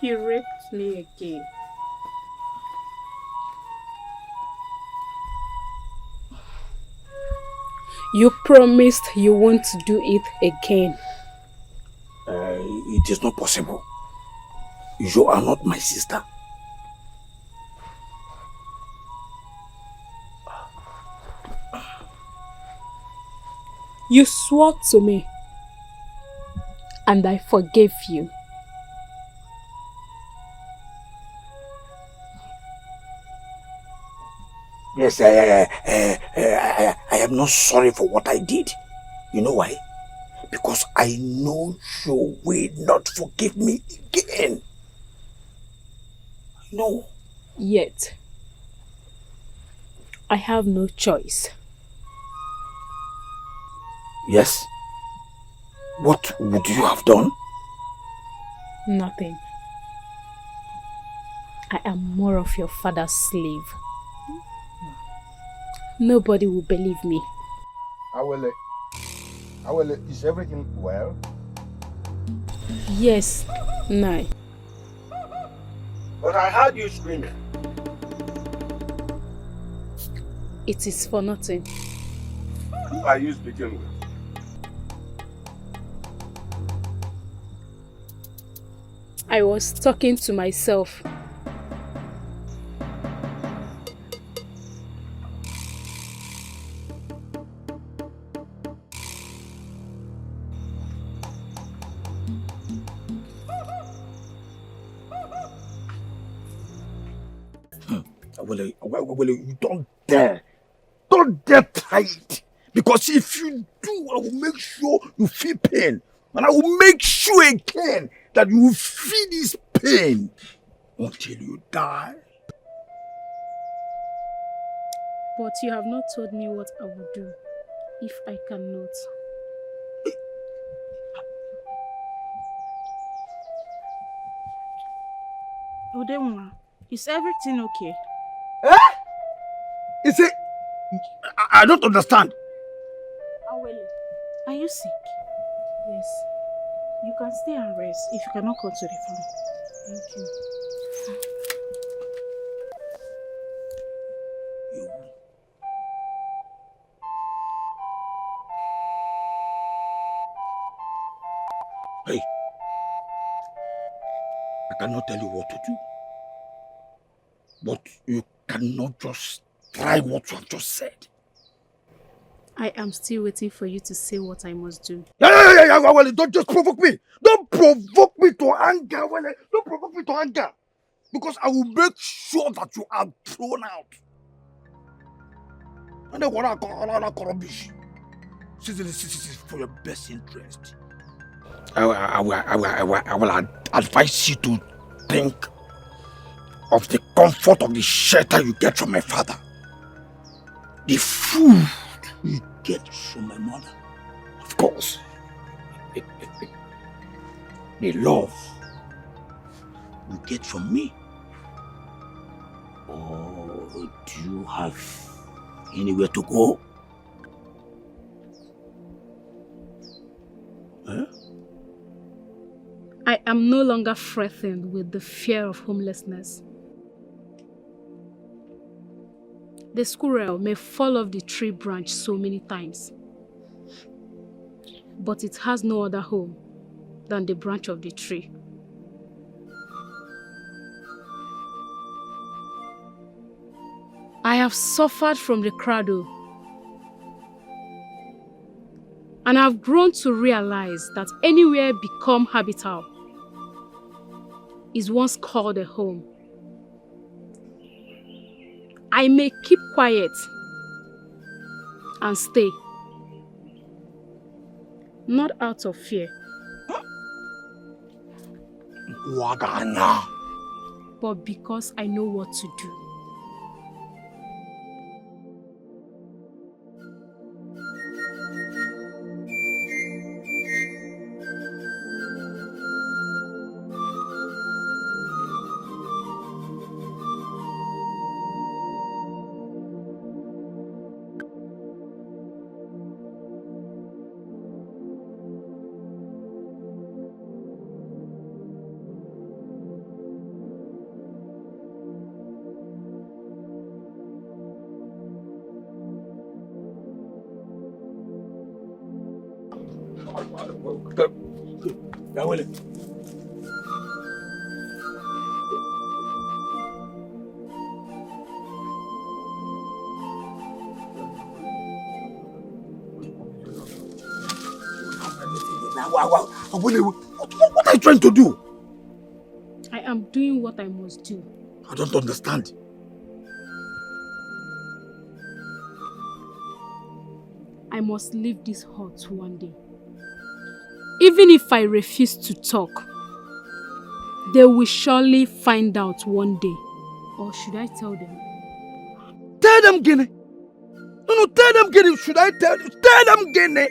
he raped me again. You promised you won't do it again. It is not possible. You are not my sister. You swore to me, and I forgave you. Yes, I am not sorry for what I did. You know why? Because I know you will not forgive me again. No. Yet, I have no choice. Yes? What would you have done? Nothing. I am more of your father's slave. Nobody will believe me. Awele, is everything well? Yes, Nai. But I heard you screaming. It is for nothing. Who are you speaking with? I was talking to myself. Well, you don't dare. Don't dare try it. Because if you do, I will make sure you feel pain. And I will make sure again that you will feel this pain until you die. But you have not told me what I will do if I cannot. Udenwa, is everything okay? Eh? You see, I don't understand. Awele, are you sick? Yes. You can stay and rest if you cannot come to the farm. Thank you. Hey, I cannot tell you what to do. But you cannot just try what you have just said. I am still waiting for you to say what I must do. Yeah, well, don't just provoke me. Don't provoke me to anger. Well, don't provoke me to anger. Because I will make sure that you are thrown out. And then what I call rubbish. This is for your best interest. I will advise you to think of the comfort of the shelter you get from my father. The food you get from my mother. Of course. The love you get from me. Or do you have anywhere to go? Huh? I am no longer threatened with the fear of homelessness. The squirrel may fall off the tree branch so many times, but it has no other home than the branch of the tree. I have suffered from the cradle, and I've grown to realize that anywhere become habitable is once called a home. I may keep quiet and stay, not out of fear, but because I know what to do. Awele. What are you trying to do? I am doing what I must do. I don't understand. I must leave this hut one day. Even if I refuse to talk, they will surely find out one day. Or should I tell them? Tell them, Guinea. No, tell them, Guinea. Should I tell you? Tell them, Guinea.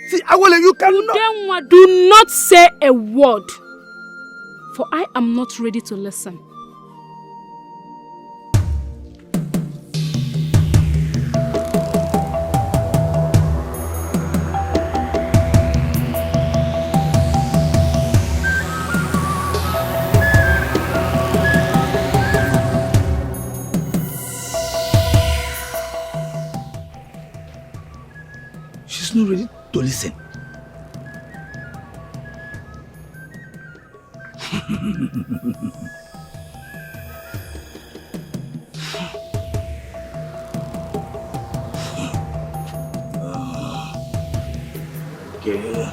See, Awele, you cannot. Then do not say a word, for I am not ready to listen. She's not ready to listen. Okay.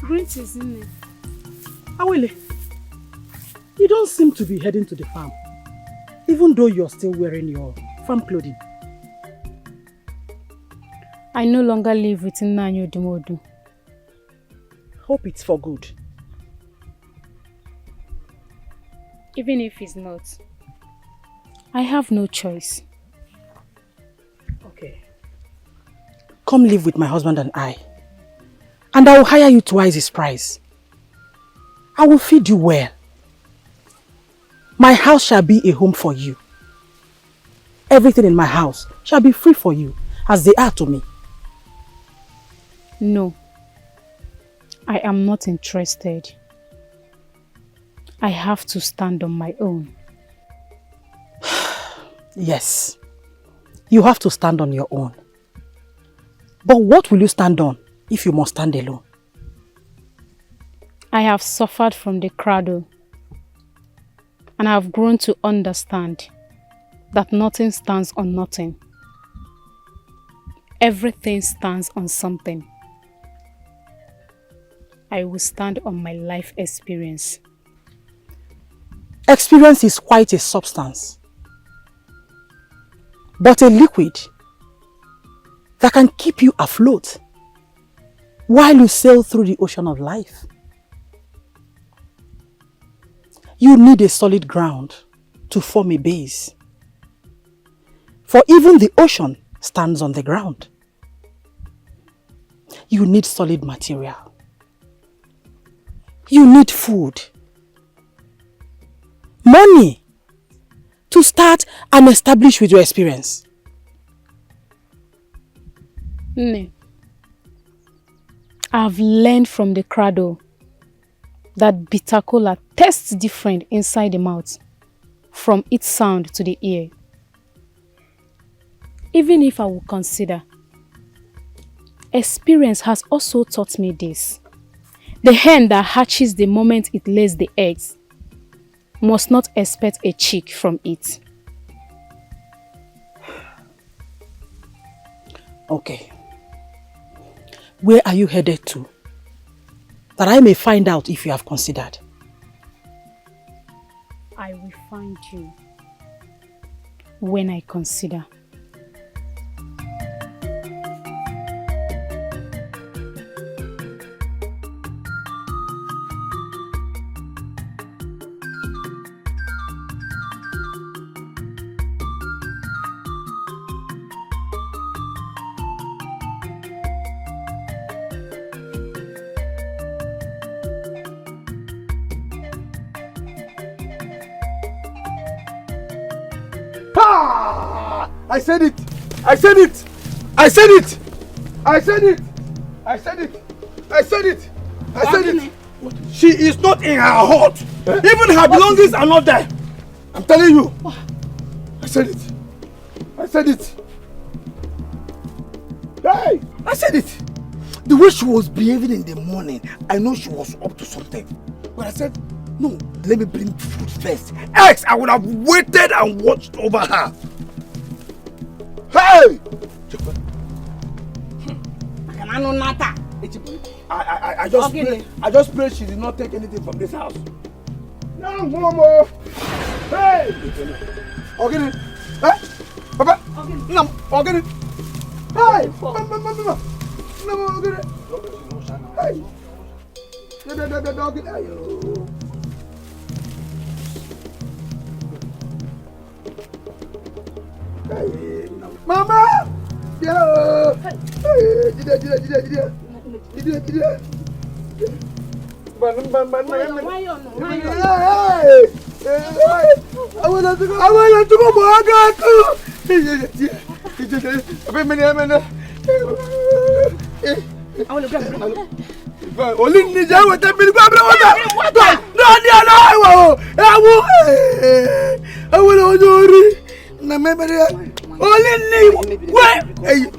Greetings, Nne. Awele, you don't seem to be heading to the farm, even though you're still wearing your farm clothing. I no longer live with Nne Dumodu. Hope it's for good. Even if it's not, I have no choice. Okay. Come live with my husband and I will hire you twice his price. I will feed you well. My house shall be a home for you. Everything in my house shall be free for you, as they are to me. No, I am not interested. I have to stand on my own. Yes, you have to stand on your own. But what will you stand on if you must stand alone? I have suffered from the cradle, and I have grown to understand that nothing stands on nothing. Everything stands on something. I will stand on my life experience. Experience is quite a substance, but a liquid that can keep you afloat while you sail through the ocean of life. You need a solid ground to form a base. For even the ocean stands on the ground. You need solid material. You need food, money to start and establish with your experience. Nne, I've learned from the cradle that bitter cola tastes different inside the mouth from its sound to the ear. Even if I will consider, experience has also taught me this. The hen that hatches the moment it lays the eggs must not expect a chick from it. Okay. Where are you headed to? That I may find out if you have considered. I will find you when I consider. Ha! I said it! I said it! I said it! I said it! I said it! I said it! I said it! She is not in her hut! Even her belongings are not there! I'm telling you! I said it! I said it! Hey! I said it! The way she was behaving in the morning, I know she was up to something. But I said, no, let me bring food first. Else, I would have waited and watched over her. Hey! I just pray she did not take anything from this house. No, Momo! Hey! Okay. Hey! Papa! No, okay. Hey! Mama! No, okay. Hey! Mama! Yo! Hey!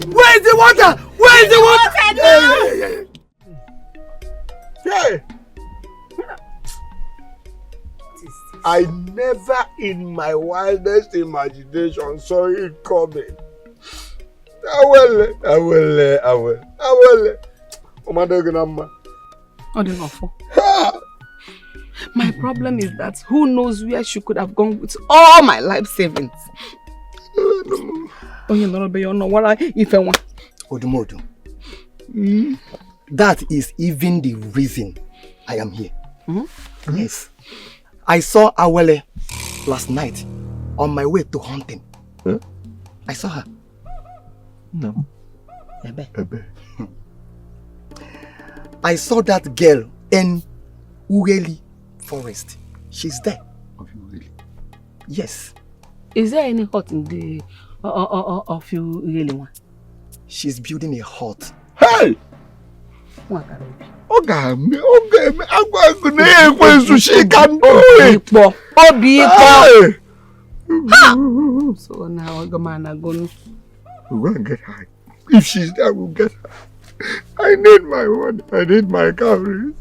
Where is the water? Where is the water? Hey! I never in my wildest imagination saw it coming. Awele. My problem is that who knows where she could have gone with all my life savings. Odumodu. That is even the reason I am here. Yes. I saw Awele last night on my way to hunting. Huh? I saw her. No. Ebe. I saw that girl in Ugeli forest. She's there. Ugeli? Yes. Is there any hut in the of Ugeli one? She's building a hut. Hey! I'm going to Anaekwe so she can do it. So now I'm going to get her. If she's there, we'll get her. I need my money. I need my calories.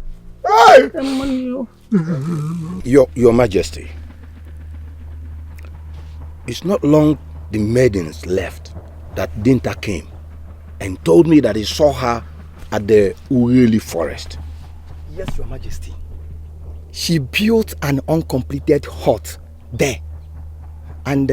Your Majesty, it's not long the maidens left that Dinta came and told me that he saw her at the Ugeli forest. Yes, Your Majesty. She built an uncompleted hut there. And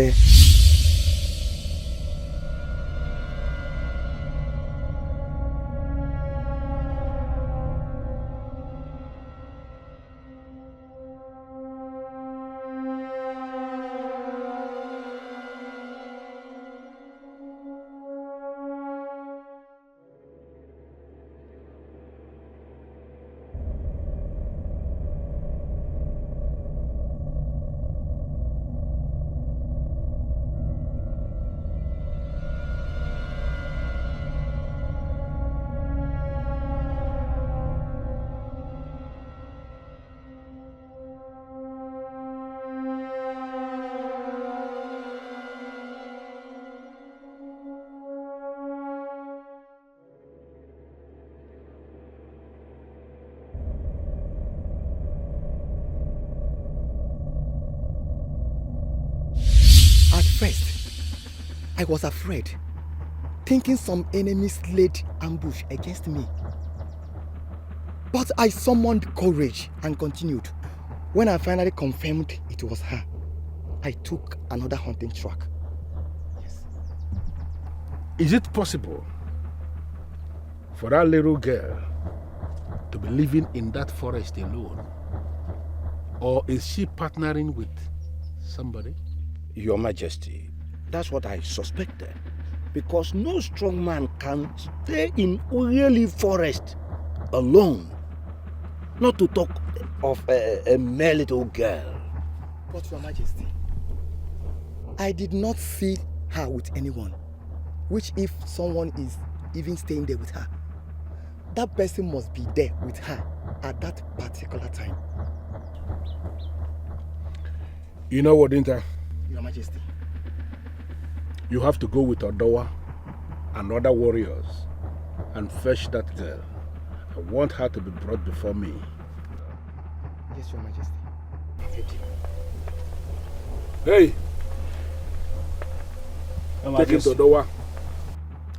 at first, I was afraid, thinking some enemies laid ambush against me. But I summoned courage and continued. When I finally confirmed it was her, I took another hunting track. Yes. Is it possible for that little girl to be living in that forest alone? Or is she partnering with somebody? Your Majesty, that's what I suspected. Because no strong man can stay in Ugeli forest alone. Not to talk of a mere little girl. But Your Majesty, I did not see her with anyone. Which if someone is even staying there with her, that person must be there with her at that particular time. You know what, Inter? Your Majesty. You have to go with Odowa and other warriors and fetch that girl. I want her to be brought before me. Yes, Your Majesty. Thank you. Hey! Take him to Odowa.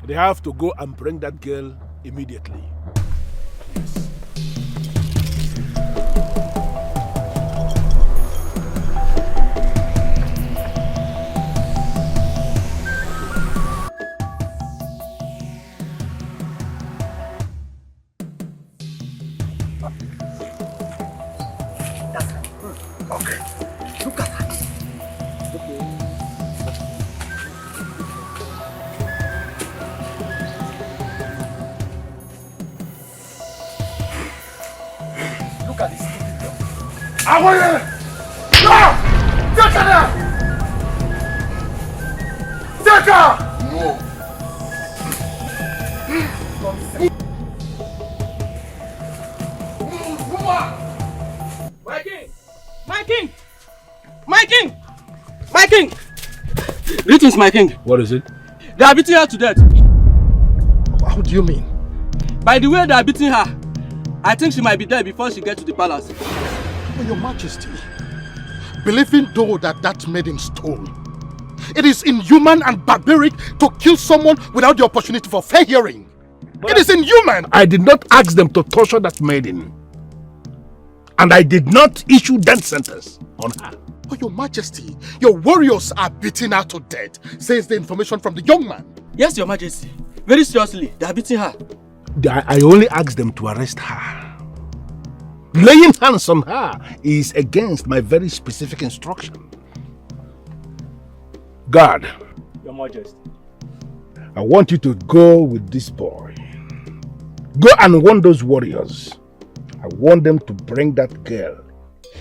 They have to go and bring that girl immediately. Yes. Okay. Look at that. Look at this stupid girl. Awele! No! Take her there! Take her! No. My king! My king! My king! My king! Greetings, my king. What is it? They are beating her to death. How do you mean? By the way they are beating her, I think she might be dead before she gets to the palace. Oh, Your Majesty, believing though that maiden stole, it is inhuman and barbaric to kill someone without the opportunity for fair hearing. It is inhuman! I did not ask them to torture that maiden. And I did not issue death sentence on her. Oh, Your Majesty, your warriors are beating her to death, says the information from the young man. Yes, Your Majesty. Very seriously, they are beating her. I only asked them to arrest her. Laying hands on her is against my very specific instruction. Guard. Your Majesty. I want you to go with this boy. Go and warn those warriors. I want them to bring that girl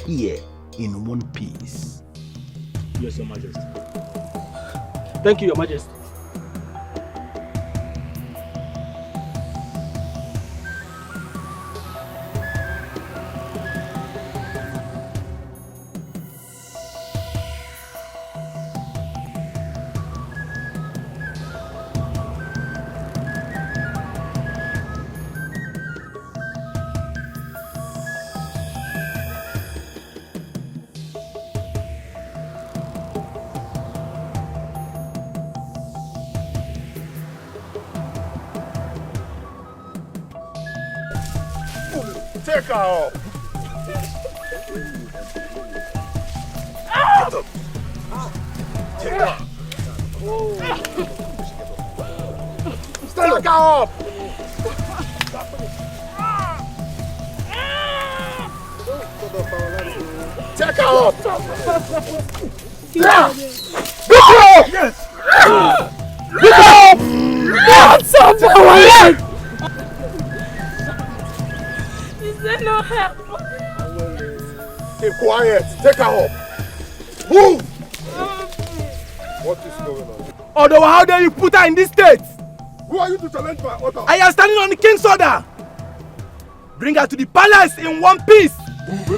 here in one piece. Yes, Your Majesty. Thank you, Your Majesty. Take her off. Take her. Stand her up. Take her up. Yeah. Get up. Yes. Get up. What's up, Awele? No help. Keep quiet. Take her up. Move. What is going on? Although how dare you put her in this state? Who are you to challenge my order? I am standing on the king's order. Bring her to the palace in one piece. Take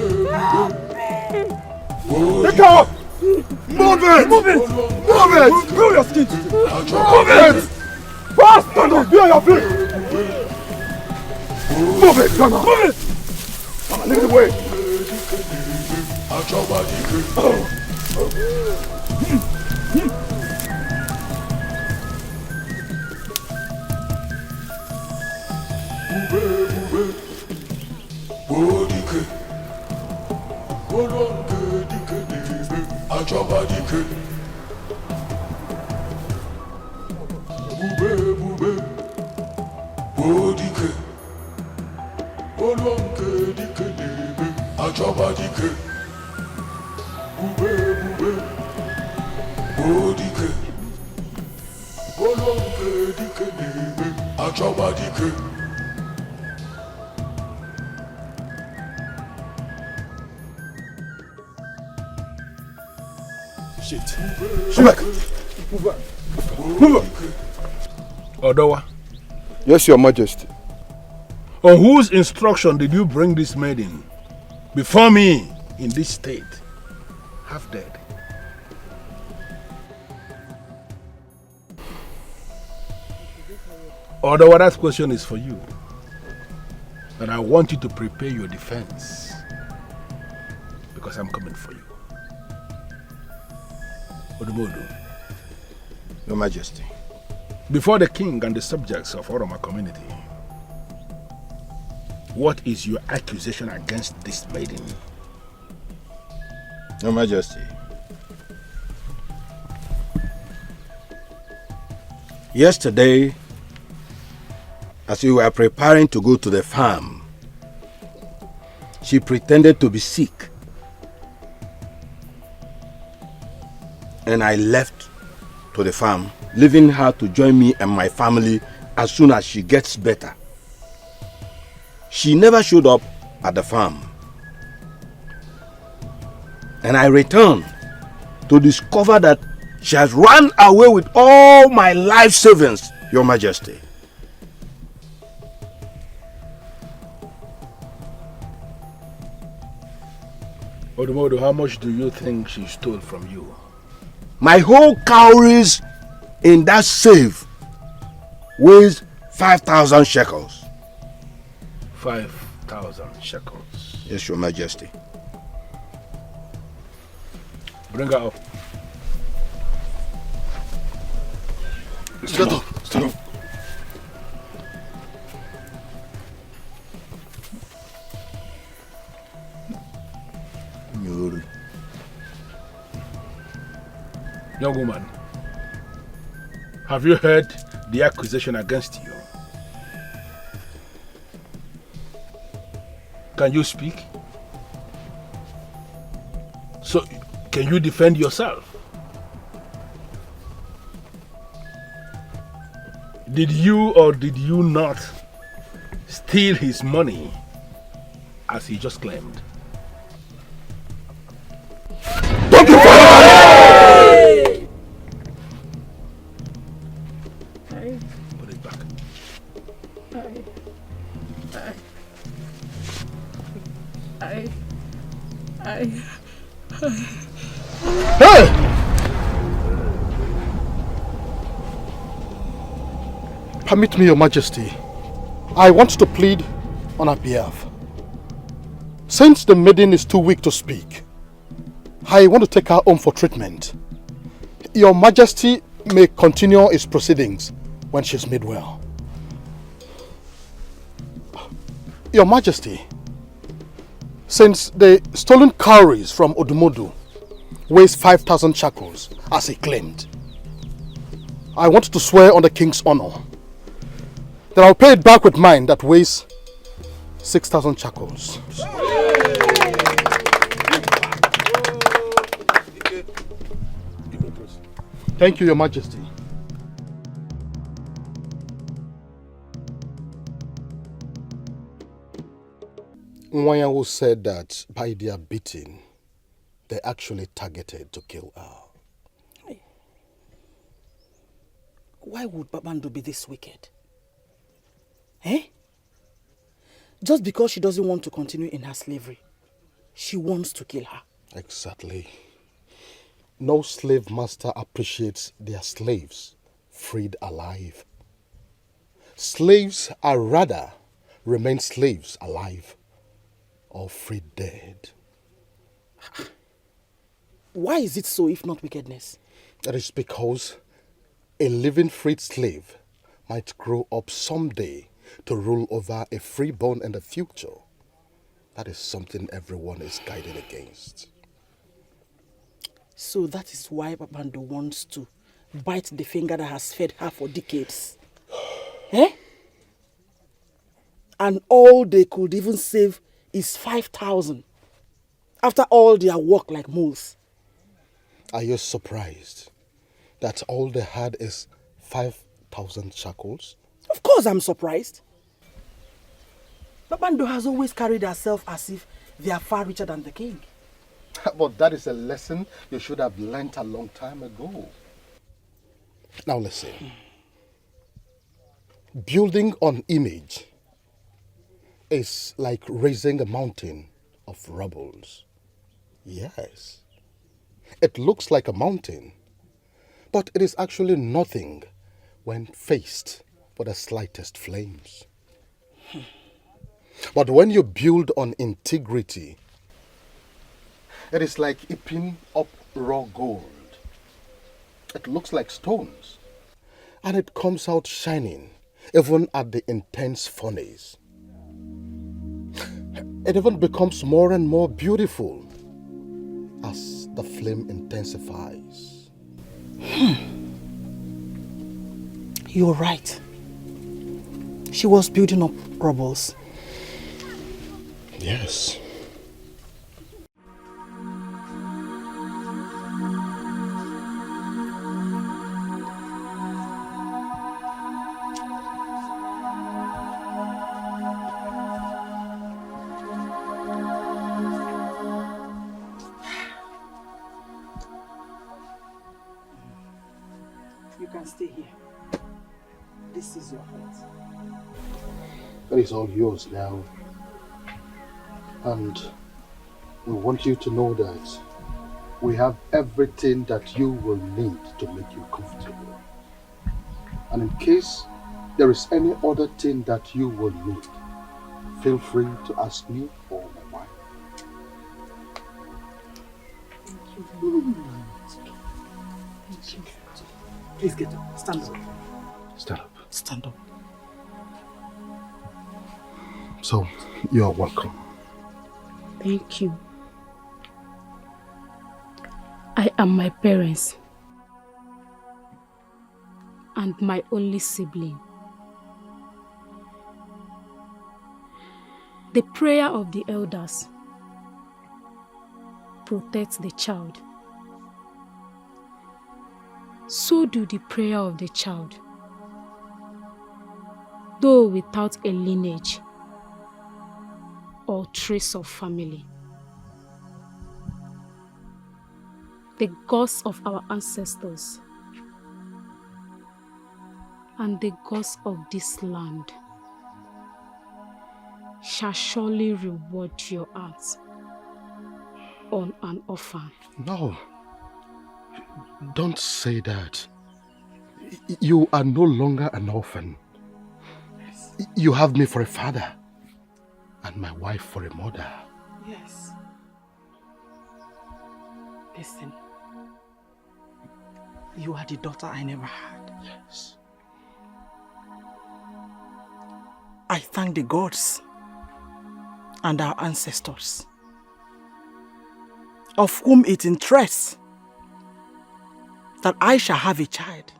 her up. Move it. Move it. Move it. Move your skin. Move it. Fast. Stand up. Be on your feet. Move it. Come on. Move it. Leave the way. Shit. Move back. Move back. Odawa. Yes, Your Majesty. On whose instruction did you bring this maiden before me in this state, half dead? Odawa, that question is for you. And I want you to prepare your defense. Because I'm coming for you. Odumodu. Your Majesty. Before the king and the subjects of Oroma community, what is your accusation against this maiden? Your Majesty. Yesterday, as we were preparing to go to the farm, she pretended to be sick. And I left to the farm, leaving her to join me and my family as soon as she gets better. She never showed up at the farm. And I returned to discover that she has run away with all my life savings, Your Majesty. Odumodu, how much do you think she stole from you? My whole cowries in that safe weighs 5,000 shekels. 5,000 shekels. Yes, Your Majesty. Bring her up. Stand up. Stand up. Young woman, have you heard the accusation against you? Can you speak? So, can you defend yourself? Did you or did you not steal his money as he just claimed? Don't you Put it back. Hey! Permit me, Your Majesty. I want to plead on her behalf. Since the maiden is too weak to speak, I want to take her home for treatment. Your Majesty may continue its proceedings when she's made well. Your Majesty, since the stolen cowries from Odumodu weighs 5,000 shekels, as he claimed, I want to swear on the king's honor that I'll pay it back with mine that weighs 6,000 shekels. Thank you, Your Majesty. Nwayawo said that by their beating, they actually targeted to kill her. Why would Babando be this wicked? Eh? Just because she doesn't want to continue in her slavery, she wants to kill her. Exactly. No slave master appreciates their slaves freed alive. Slaves are rather remain slaves alive or freed dead. Why is it so if not wickedness? That is because a living freed slave might grow up someday to rule over a freeborn in the future. That is something everyone is guided against. So that is why Babando wants to bite the finger that has fed her for decades. Eh? And all they could even save is 5,000. After all their work like moles. Are you surprised that all they had is 5,000 shekels? Of course I'm surprised. Babando has always carried herself as if they are far richer than the king. But that is a lesson you should have learnt a long time ago. Now listen. Building on image is like raising a mountain of rubbles. Yes. It looks like a mountain, but it is actually nothing when faced with the slightest flames. But when you build on integrity, it is like heaping up raw gold. It looks like stones, and it comes out shining even at the intense furnace. It even becomes more and more beautiful as the flame intensifies. You're right. She was building up rubbles. Yes. You can stay here. This is your hut. That is all yours now. And we want you to know that we have everything that you will need to make you comfortable. And in case there is any other thing that you will need, feel free to ask me or my wife. Thank you. Thank you. Please get up. Stand up. Stand up. Stand up. So, you are welcome. Thank you. I am my parents and my only sibling. The prayer of the elders protects the child. So do the prayer of the child, though without a lineage or trace of family. The gods of our ancestors and the gods of this land shall surely reward your acts on an orphan. No. Don't say that. You are no longer an orphan. You have me for a father and my wife for a mother. Yes. Listen. You are the daughter I never had. Yes. I thank the gods and our ancestors, of whom it interests that I shall have a child.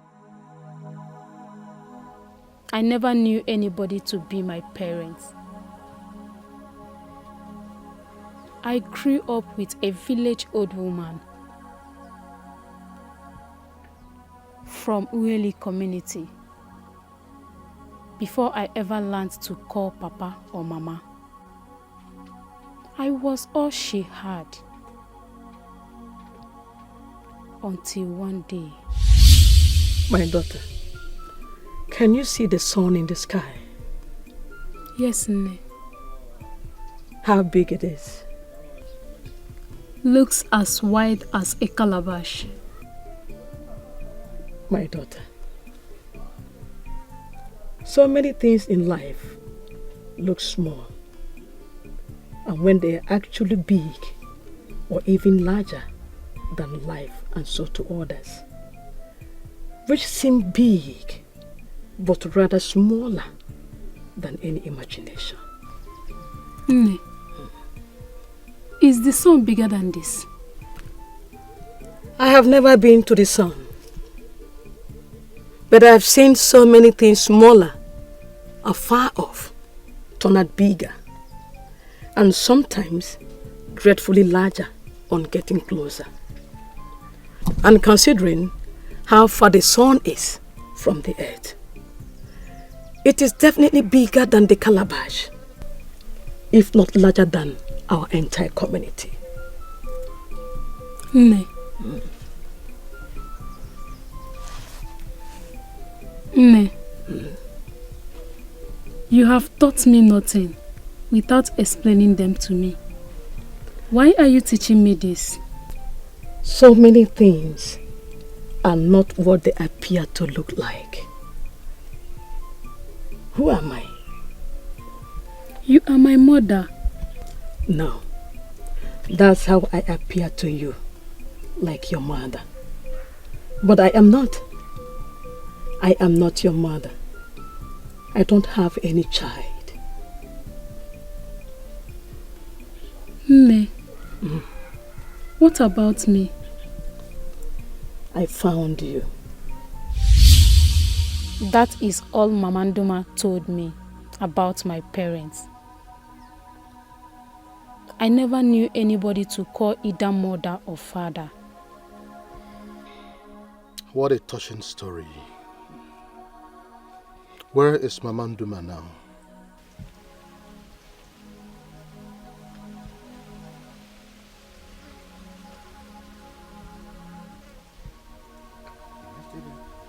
I never knew anybody to be my parents. I grew up with a village old woman from Awele community before I ever learned to call Papa or Mama. I was all she had until one day. My daughter, can you see the sun in the sky? Yes, Nne. How big it is? Looks as wide as a calabash. My daughter, so many things in life look small, and when they are actually big or even larger than life and so to others, which seem big but rather smaller than any imagination. Nne, is the sun bigger than this? I have never been to the sun, but I have seen so many things smaller, afar off, turn out bigger, and sometimes dreadfully larger on getting closer. And considering how far the sun is from the earth, it is definitely bigger than the calabash, if not larger than our entire community. Nne. Nne. You have taught me nothing without explaining them to me. Why are you teaching me this? So many things are not what they appear to look like. Who am I? You are my mother. No. That's how I appear to you, like your mother. But I am not. I am not your mother. I don't have any child. Nne, what about me? I found you. That is all Mama Ndoma told me about my parents. I never knew anybody to call either mother or father. What a touching story. Where is Mama Ndoma now?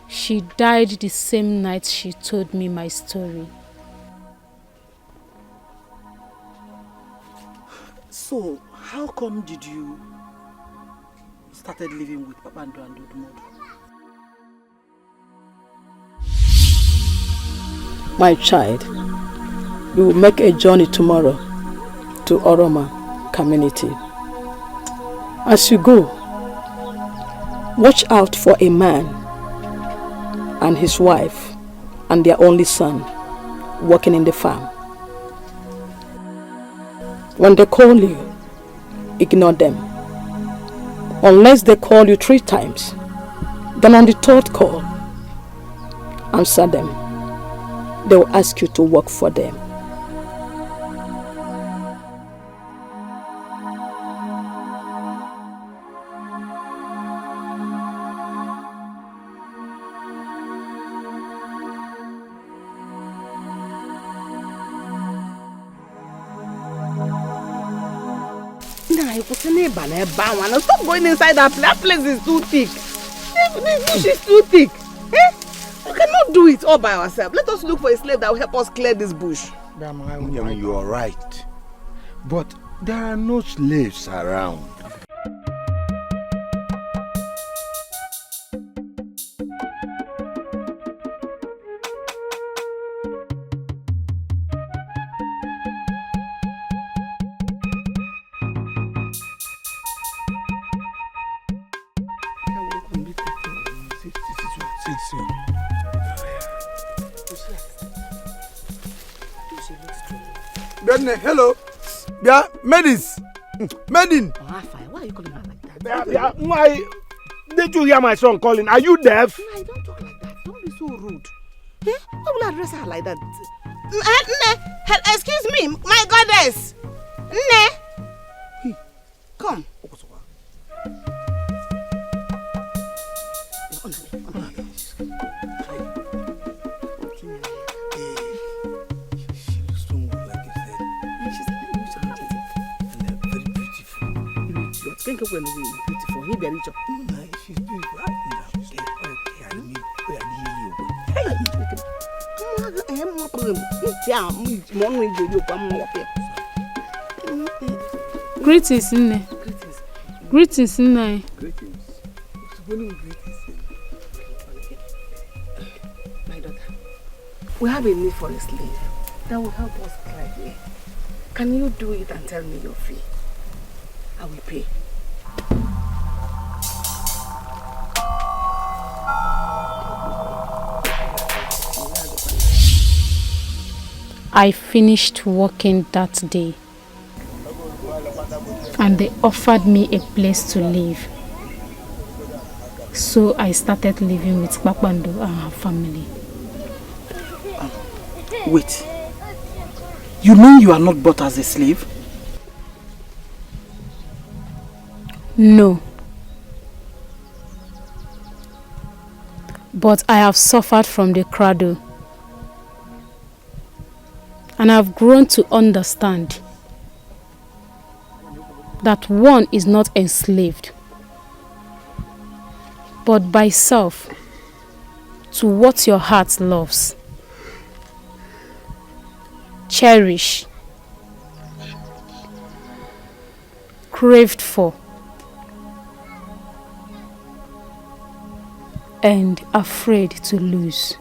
She died the same night she told me my story. So, how come did you started living with Papa Ndo and Odumodu? My child, we will make a journey tomorrow to Oroma community. As you go, watch out for a man and his wife and their only son working in the farm. When they call you, ignore them. Unless they call you 3 times, then on the 3rd call, answer them. They will ask you to work for them. Stop going inside that place. That place is too thick. This bush is too thick. Eh? We cannot do it all by ourselves. Let us look for a slave that will help us clear this bush. You are right. But there are no slaves around. Hello. Yeah, Maidens. Maiden. Why are you calling her like that? Why did you hear my son calling? Are you deaf? No, don't talk like that. Don't be so rude. Eh? Why will I address her like that? Excuse me, my goddess. Come. Beautiful. He very beautiful. She's beautiful. Greetings, Nne. Greetings, Nne. My daughter, we have a need for a slave that will help us climb here. Can you do it and tell me your fee? I will pay. I finished working that day and they offered me a place to live. So I started living with Papa Ndo and her family. Wait. You mean you are not bought as a slave? No. But I have suffered from the cradle. And I have grown to understand that one is not enslaved but by self, to what your heart loves. Cherish, craved for, and afraid to lose.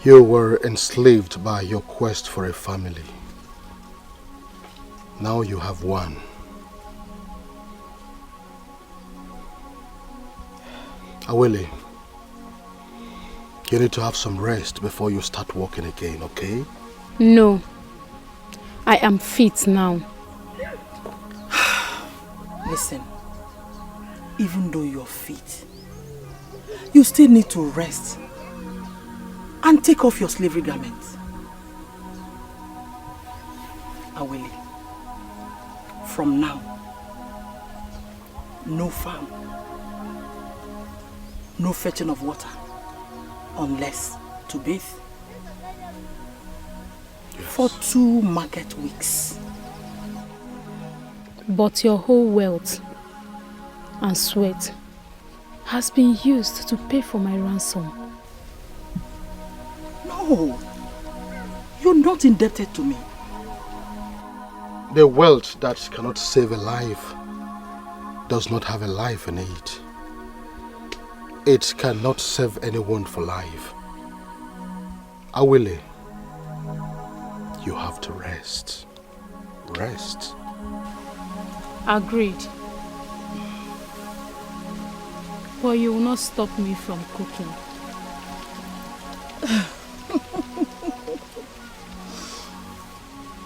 You were enslaved by your quest for a family. Now you have one. Awele, you need to have some rest before you start walking again, okay? No, I am fit now. Listen, even though you're fit, you still need to rest and take off your slavery garments. Awele, from now, no farm, no fetching of water, unless to bathe. Yes. For 2 market weeks. But your whole wealth and sweat has been used to pay for my ransom. No, you're not indebted to me. The wealth that cannot save a life does not have a life in it. It cannot serve anyone for life. Awele, you have to rest. Rest. Agreed. But you will not stop me from cooking.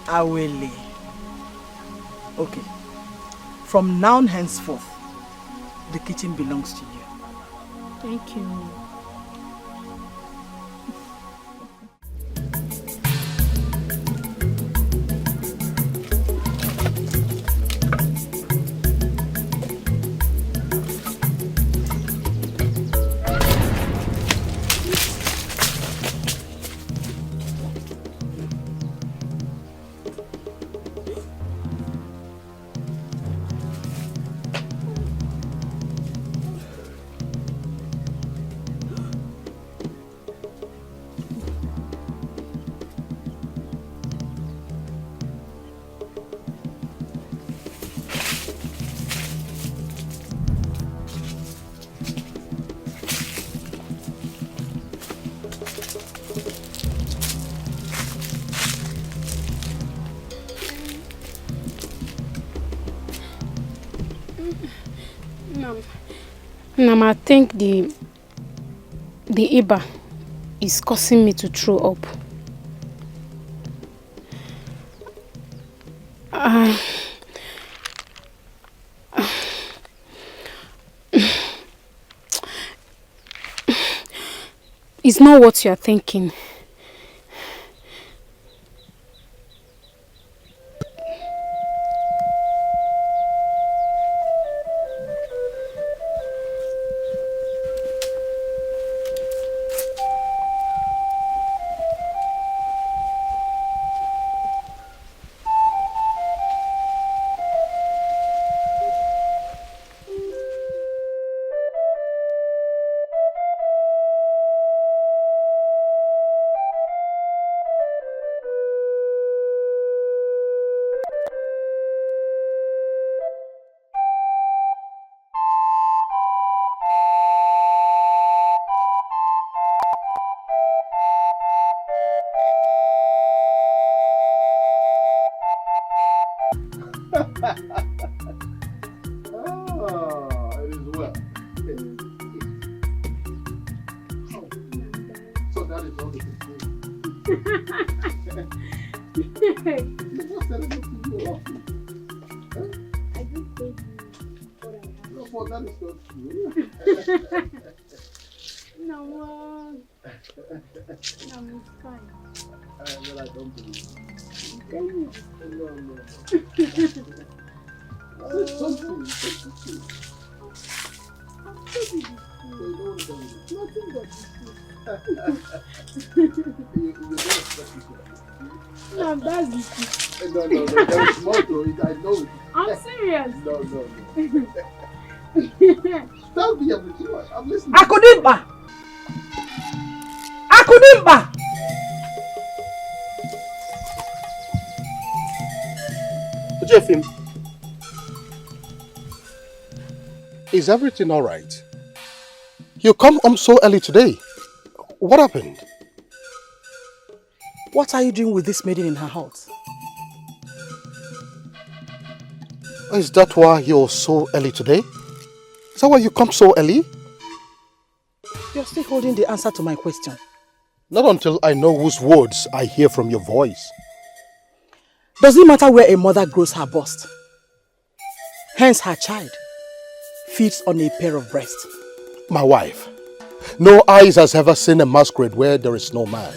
Awele. Okay. From now henceforth, the kitchen belongs to you. Thank you. I think the Iba is causing me to throw up. It's not what you are thinking. No, that's the truth. No, there is more to it, I know it. I'm serious. No. Tell me everything. I'm listening. Akudimba! Akudimba! Jeffim, is everything all right? You come home so early today. What happened? What are you doing with this maiden in her hut? Is that why you're so early today? Is that why you come so early? You're still holding the answer to my question. Not until I know whose words I hear from your voice. Does it matter where a mother grows her bust? Hence her child feeds on a pair of breasts. My wife, no eyes has ever seen a masquerade where there is no man.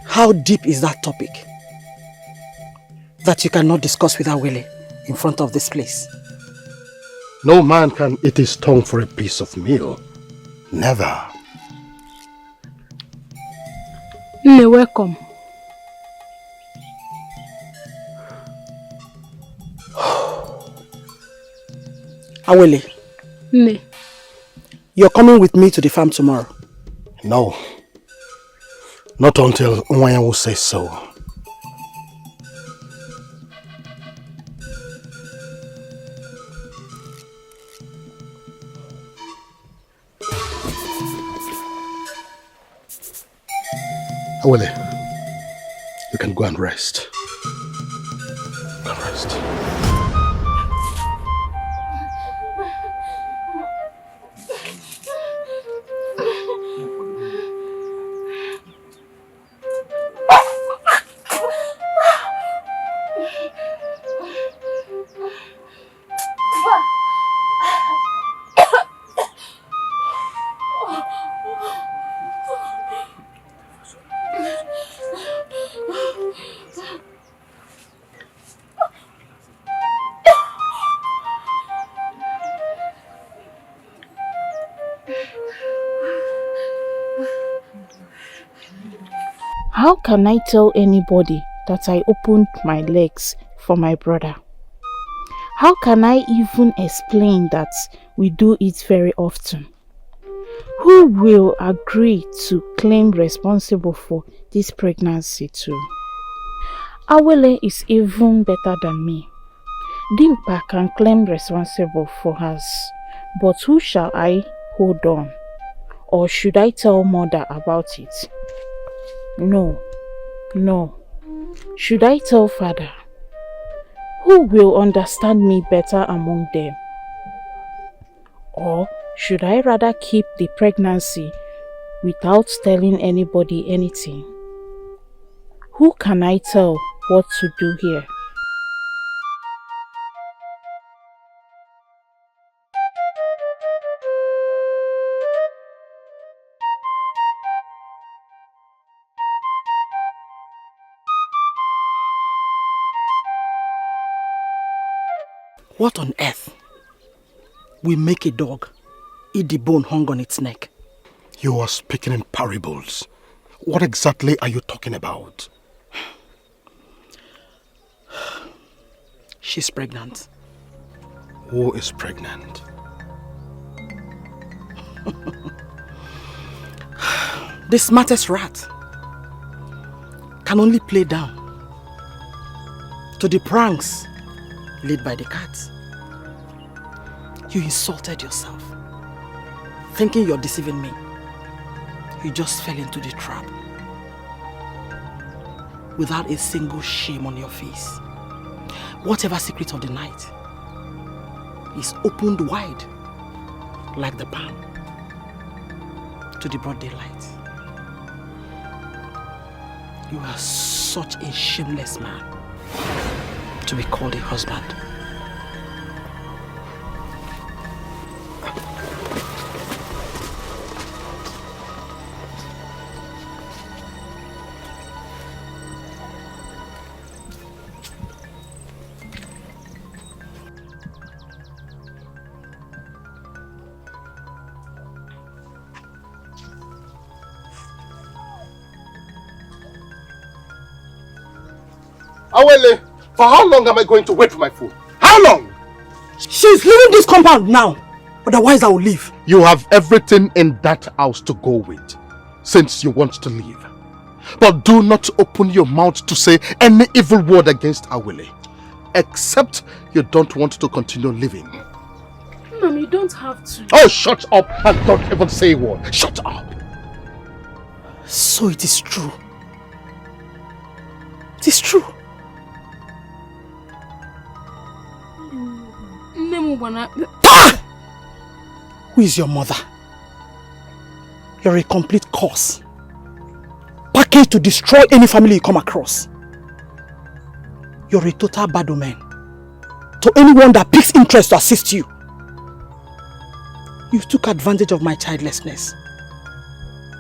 How deep is that topic that you cannot discuss with Awele in front of this place? No man can eat his tongue for a piece of meal. Never. You're welcome. Awele, Ne. you're coming with me to the farm tomorrow. No. Not until Nwanya will say so. Awele, you can go and rest. Go and rest. How can I tell anybody that I opened my legs for my brother? How can I even explain that we do it very often? Who will agree to claim responsible for this pregnancy too? Awele is even better than me. Dimpa can claim responsible for hers, but who shall I hold on? Or should I tell mother about it? No. Should I tell father? Who will understand me better among them? Or should I rather keep the pregnancy without telling anybody anything? Who can I tell what to do here? What on earth will make a dog eat the bone hung on its neck? You are speaking in parables. What exactly are you talking about? She's pregnant. Who is pregnant? The smartest rat can only play down to the pranks laid by the cat. You insulted yourself, thinking you're deceiving me. You just fell into the trap without a single shame on your face. Whatever secret of the night is opened wide like the palm to the broad daylight. You are such a shameless man to be called a husband. Awele, for how long am I going to wait for my food? How long? She's leaving this compound now. Otherwise, I will leave. You have everything in that house to go with, since you want to leave. But do not open your mouth to say any evil word against Awele, except you don't want to continue living. Mom, you don't have to. Oh, shut up and don't even say a word. Shut up. So it is true. It is true. Who is your mother? You're a complete curse. Package to destroy any family you come across. You're a total bad omen to anyone that picks interest to assist you. You took advantage of my childlessness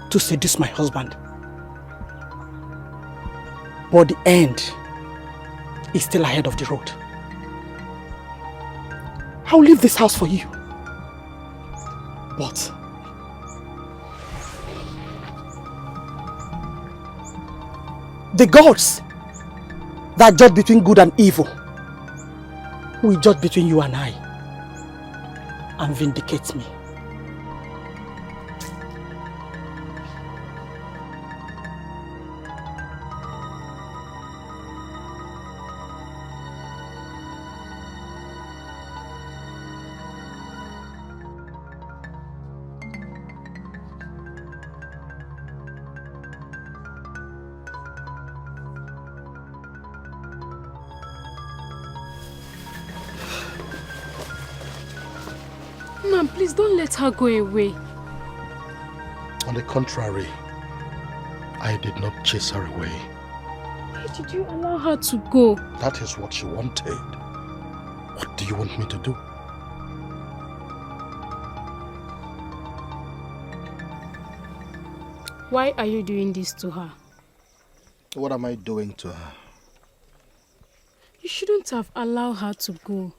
to seduce my husband. But the end is still ahead of the road. I'll leave this house for you. But the gods that judge between good and evil will judge between you and I and vindicate me. Mom, please don't let her go away. On the contrary, I did not chase her away. Why did you allow her to go? That is what she wanted. What do you want me to do? Why are you doing this to her? What am I doing to her? You shouldn't have allowed her to go.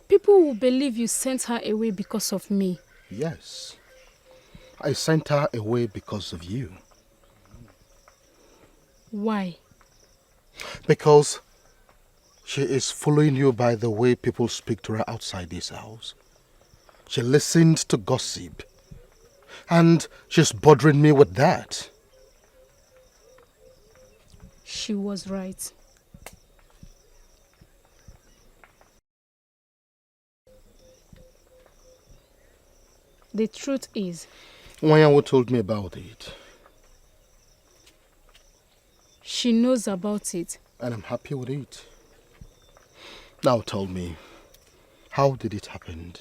People will believe you sent her away because of me. Yes. I sent her away because of you. Why? Because she is following you by the way people speak to her outside this house. She listened to gossip. And she's bothering me with that. She was right. The truth is... Wanyawo told me about it. She knows about it. And I'm happy with it. Now tell me, how did it happen?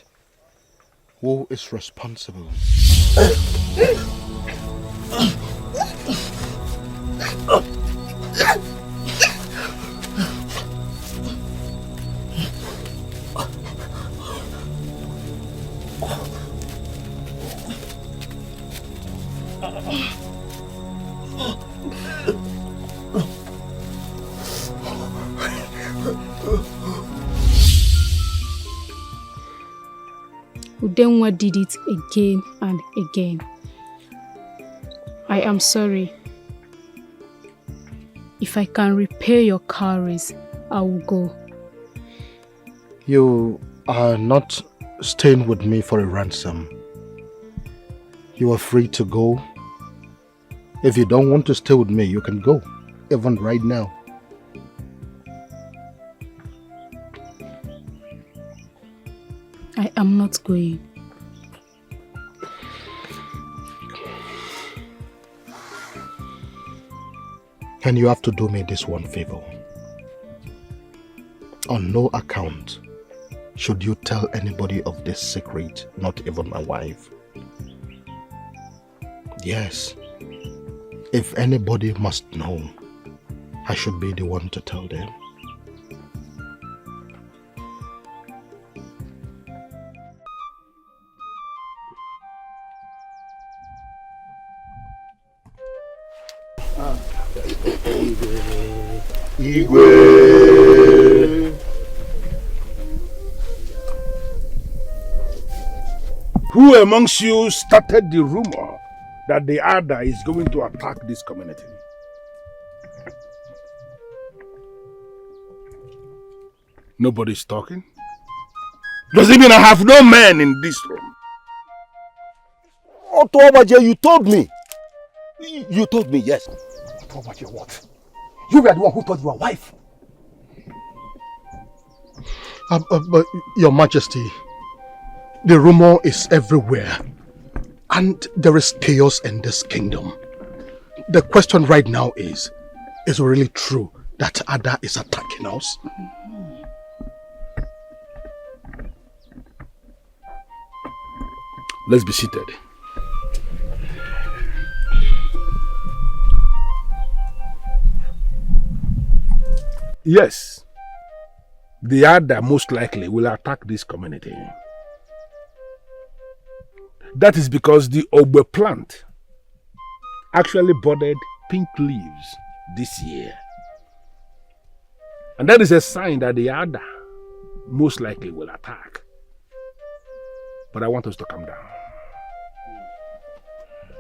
Who is responsible? Udenwa did it again and again. I am sorry. If I can repay your cowries, I will go. You are not staying with me for a ransom. You are free to go. If you don't want to stay with me, you can go, even right now. I am not going. And you have to do me this one favor. On no account should you tell anybody of this secret, not even my wife. Yes, if anybody must know, I should be the one to tell them. Igwe. Who amongst you started the rumor that the Ada is going to attack this community? Nobody's talking? Does it mean I have no men in this room? Otto Obaje, you told me. You told me, yes. Otto Obaje, what? You were the one who told your wife. But Your Majesty, the rumor is everywhere. And there is chaos in this kingdom. The question right now is it really true that Ada is attacking us? Let's be seated. Yes, the Ada most likely will attack this community. That is because the Ogbe plant actually budded pink leaves this year. And that is a sign that the Ada most likely will attack. But I want us to calm down.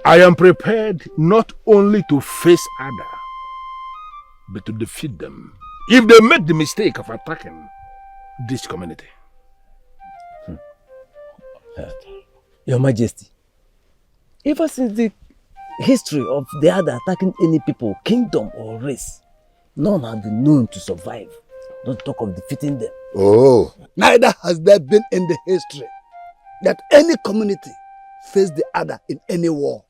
I am prepared not only to face Ada, but to defeat them if they make the mistake of attacking this community. Your Majesty, ever since the history of the Ada attacking any people, kingdom or race, none have been known to survive, not talk of defeating them. Oh, neither has there been in the history that any community faced the Ada in any war.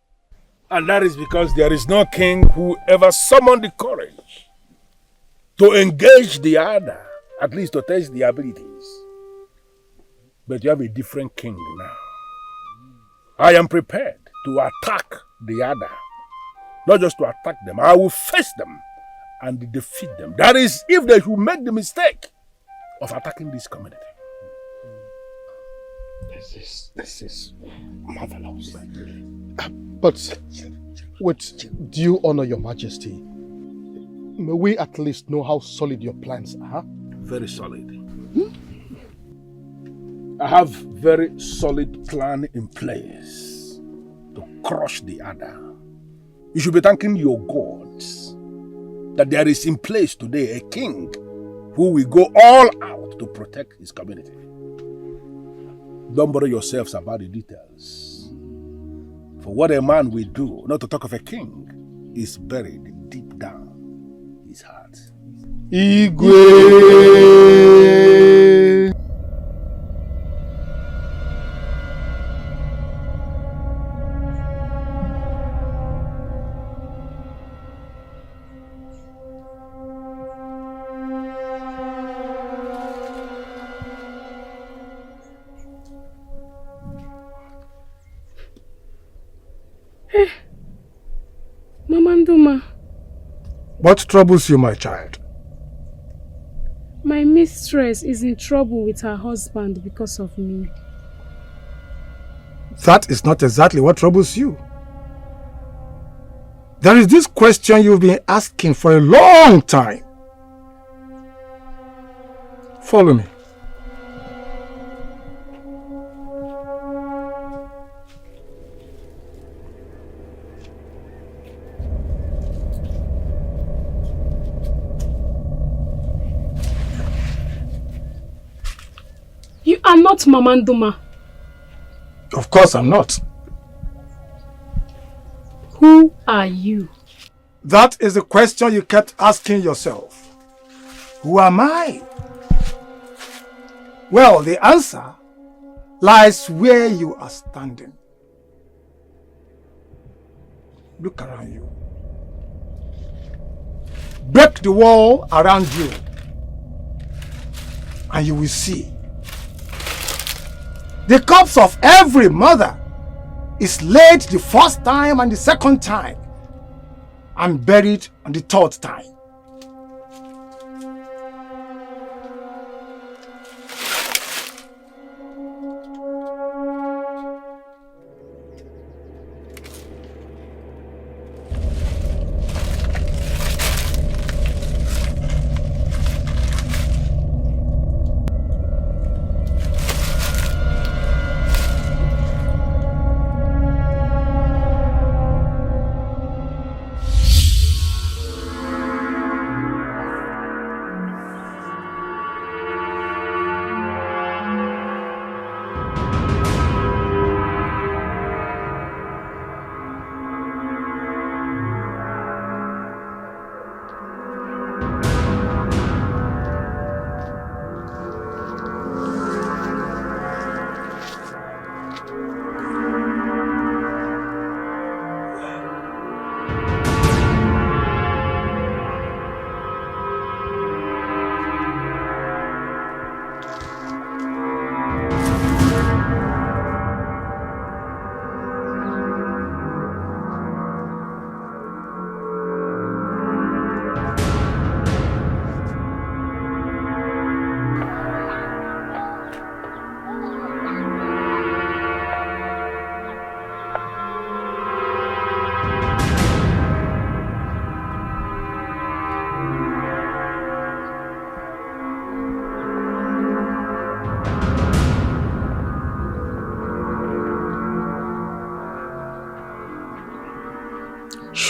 And that is because there is no king who ever summoned the courage to engage the Ada, at least to test the abilities. But you have a different king now. I am prepared to attack the Ada. Not just to attack them, I will face them and defeat them. That is, if they should make the mistake of attacking this community. This is marvelous. But with due honor, Your Majesty, may we at least know how solid your plans are? Very solid. I have very solid plan in place to crush the Ada. You should be thanking your gods that there is in place today a king who will go all out to protect his community. Don't bother yourselves about the details. For what a man will do, not to talk of a king, is buried deep down his heart. Igwe! Mama Nduma. What troubles you, my child? My mistress is in trouble with her husband because of me. That is not exactly what troubles you. There is this question you've been asking for a long time. Follow me. You are not Mama Nduma. Of course I'm not. Who are you? That is the question you kept asking yourself. Who am I? Well, the answer lies where you are standing. Look around you. Break the wall around you, and you will see the corpse of every mother is laid the first time and the second time, and buried on the third time.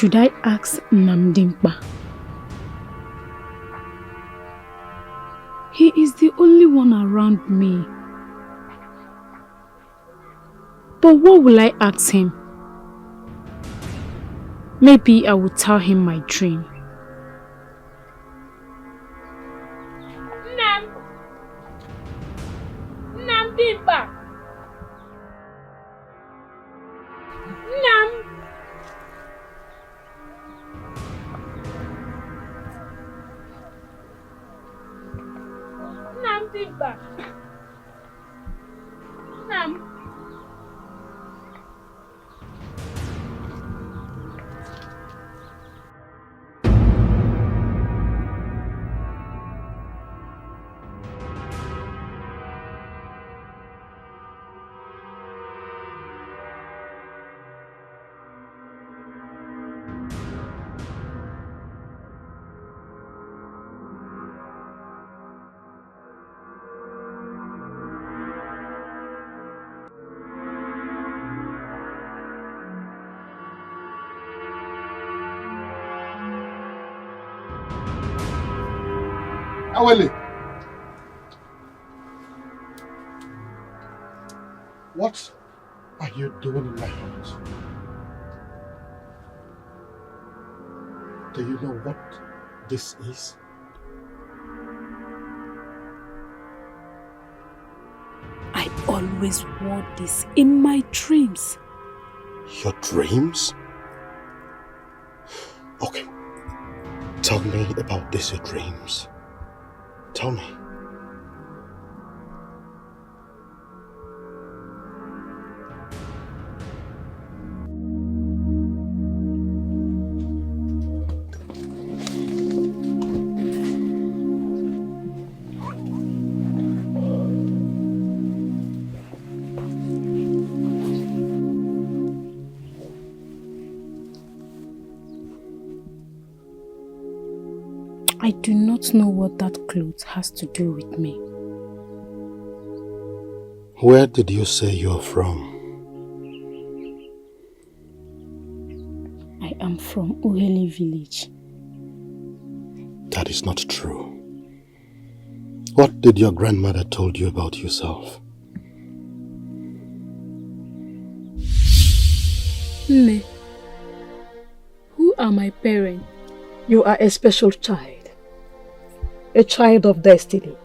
should I ask Namdimpa? He is the only one around me. But what will I ask him? Maybe I will tell him my dream. Namdimpa! Namdimpa! Nam! Awele, what are you doing in my house? Do you know what this is? I always wore this in my dreams. Your dreams? Okay, tell me about these your dreams. Tell me. I do not know what that cloth has to do with me. Where did you say you're from? I am from Uheli village. That is not true. What did your grandmother told you about yourself? Nne, who are my parents? You are a special child. A child of destiny.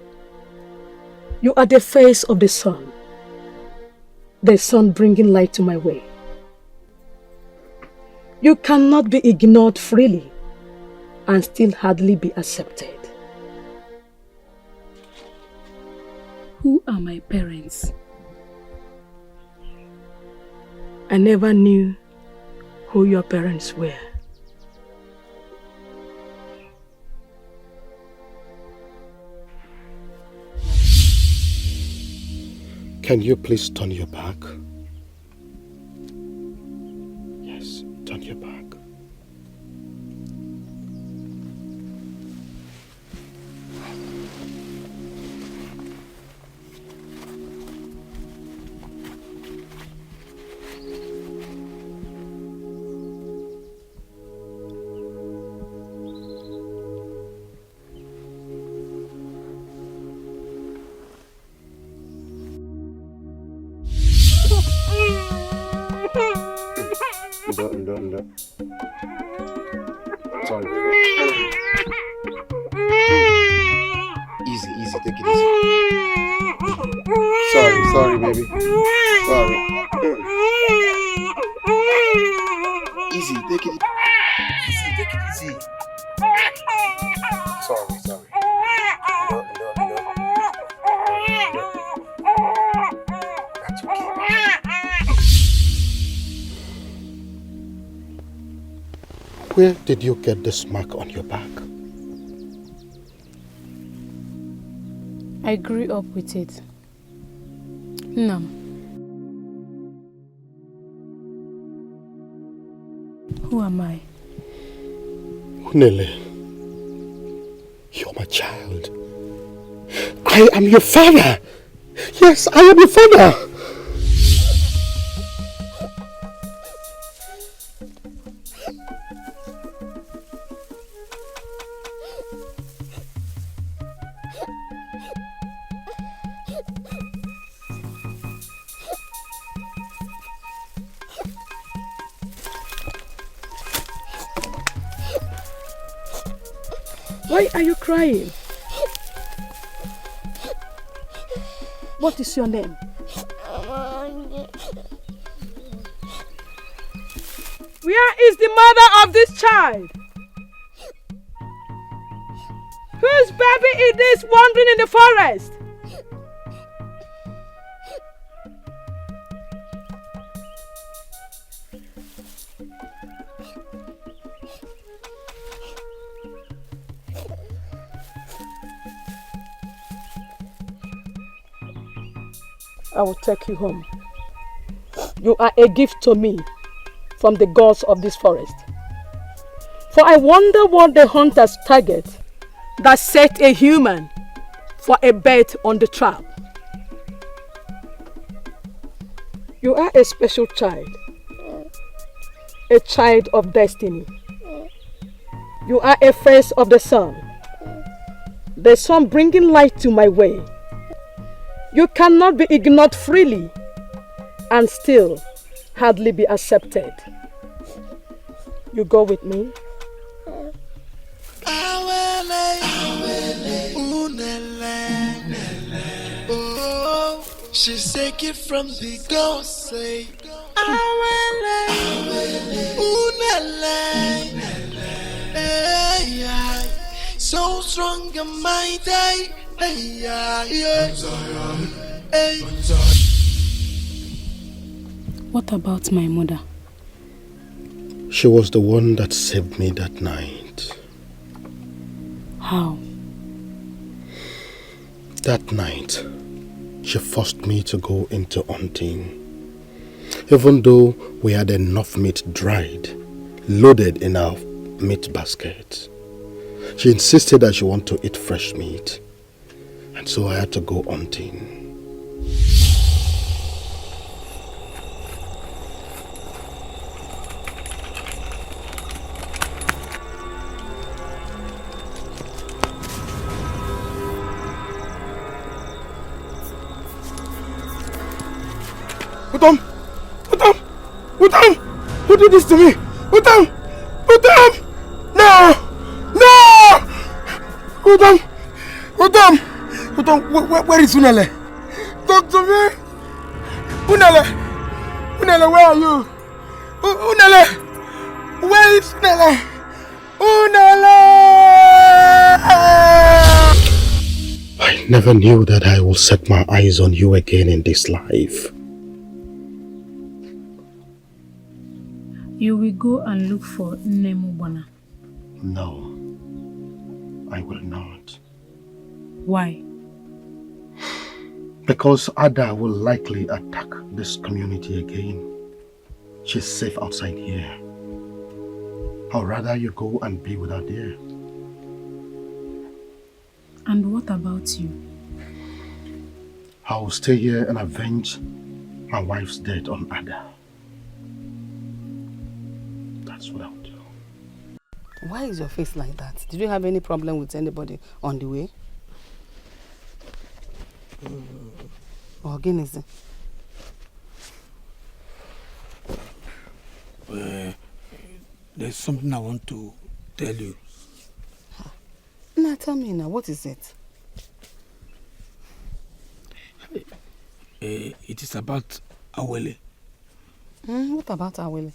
You are the face of the sun bringing light to my way. You cannot be ignored freely and still hardly be accepted. Who are my parents? I never knew who your parents were. Can you please turn your back? Yes, turn your back. No. Sorry. Easy, take it easy. Sorry, baby. Sorry. Easy, take it easy. Sorry. No. That's okay. Where did you get this mark on your back? I grew up with it. No. Who am I? Nele, you're my child. I am your father. Yes, I am your father. Why are you crying? What is your name? Where is the mother of this child? Whose baby is this wandering in the forest? I will take you home. You are a gift to me from the gods of this forest. For I wonder what the hunters target that set a human for a bet on the trap. You are a special child, a child of destiny. You are a face of the sun bringing light to my way. You cannot be ignored freely and still hardly be accepted. You go with me? Awele, oh, she's taken from the ghost say. Awele, hey, so strong and mighty. What about my mother? She was the one that saved me that night. How? That night, she forced me to go into hunting. Even though we had enough meat dried, loaded in our meat basket. She insisted that she wanted to eat fresh meat. And so I had to go hunting. Utam! Who did this to me? Utam! No! Utam, where is Unele? Talk to me! Unele, where are you? Unele! Where is Unele? I never knew that I will set my eyes on you again in this life. You will go and look for Nnemubana. No, I will not. Why? Because Ada will likely attack this community again. She's safe outside here. I'd rather you go and be with her there. And what about you? I will stay here and avenge my wife's death on Ada. That's what I'll do. Why is your face like that? Did you have any problem with anybody on the way? Or again is it? There's something I want to tell you. Now tell me now, what is it? It is about Awele. What about Awele?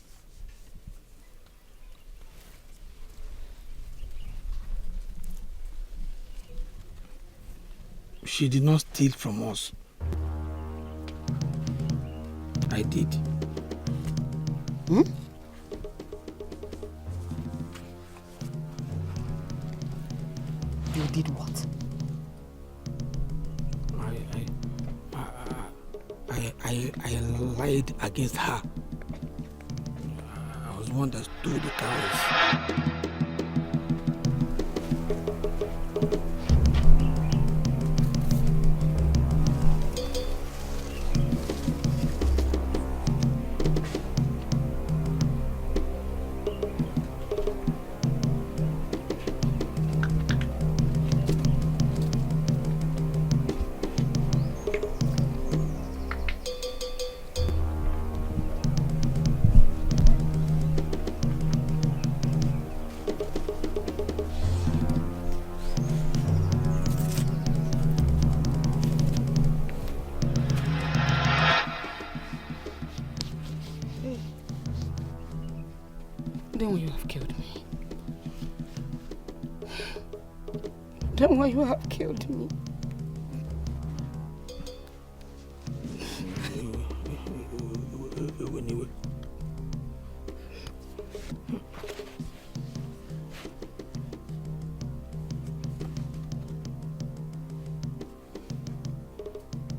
She did not steal from us. I did. You did what? I lied against her. I was the one that stole the cows. have killed me. Then why you have killed me?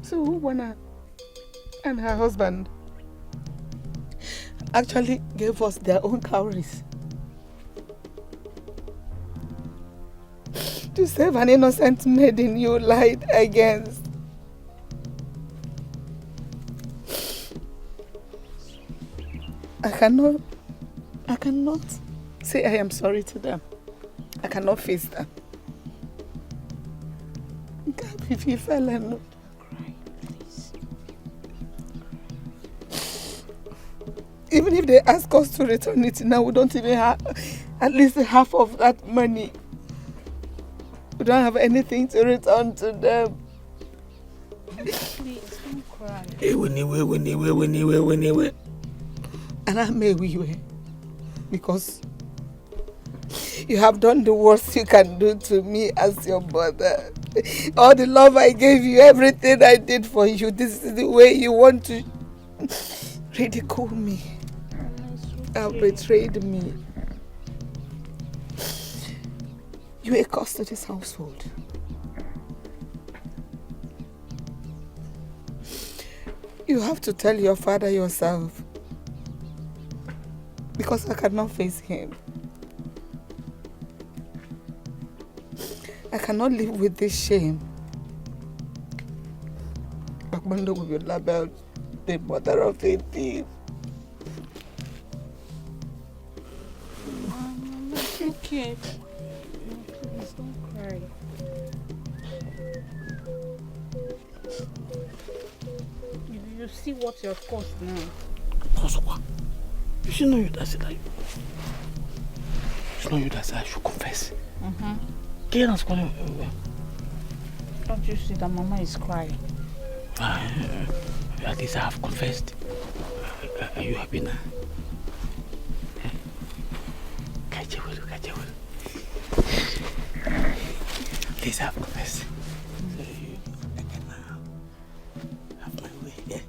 So Uwana and her husband actually gave us their own cowries to save an innocent maiden you lied against. I cannot say I am sorry to them. I cannot face them. If you fell and even if they ask us to return it now, we don't even have at least half of that money. We don't have anything to return to them. Please, don't cry. And I may we because you have done the worst you can do to me as your mother. All the love I gave you, everything I did for you, this is the way you want to ridicule me. You have betrayed me. You are a cost to this household. You have to tell your father yourself. Because I cannot face him. I cannot live with this shame. Bakmando will be labeled the mother of a thief. It's okay. Please don't cry. You see what you've caused now. Cause what? You should know you that said I. You should know you that said I should confess. Don't you see that Mama is crying? At least I have confessed. Are you happy now? At least I have confessed. So I can now have my way. Yeah.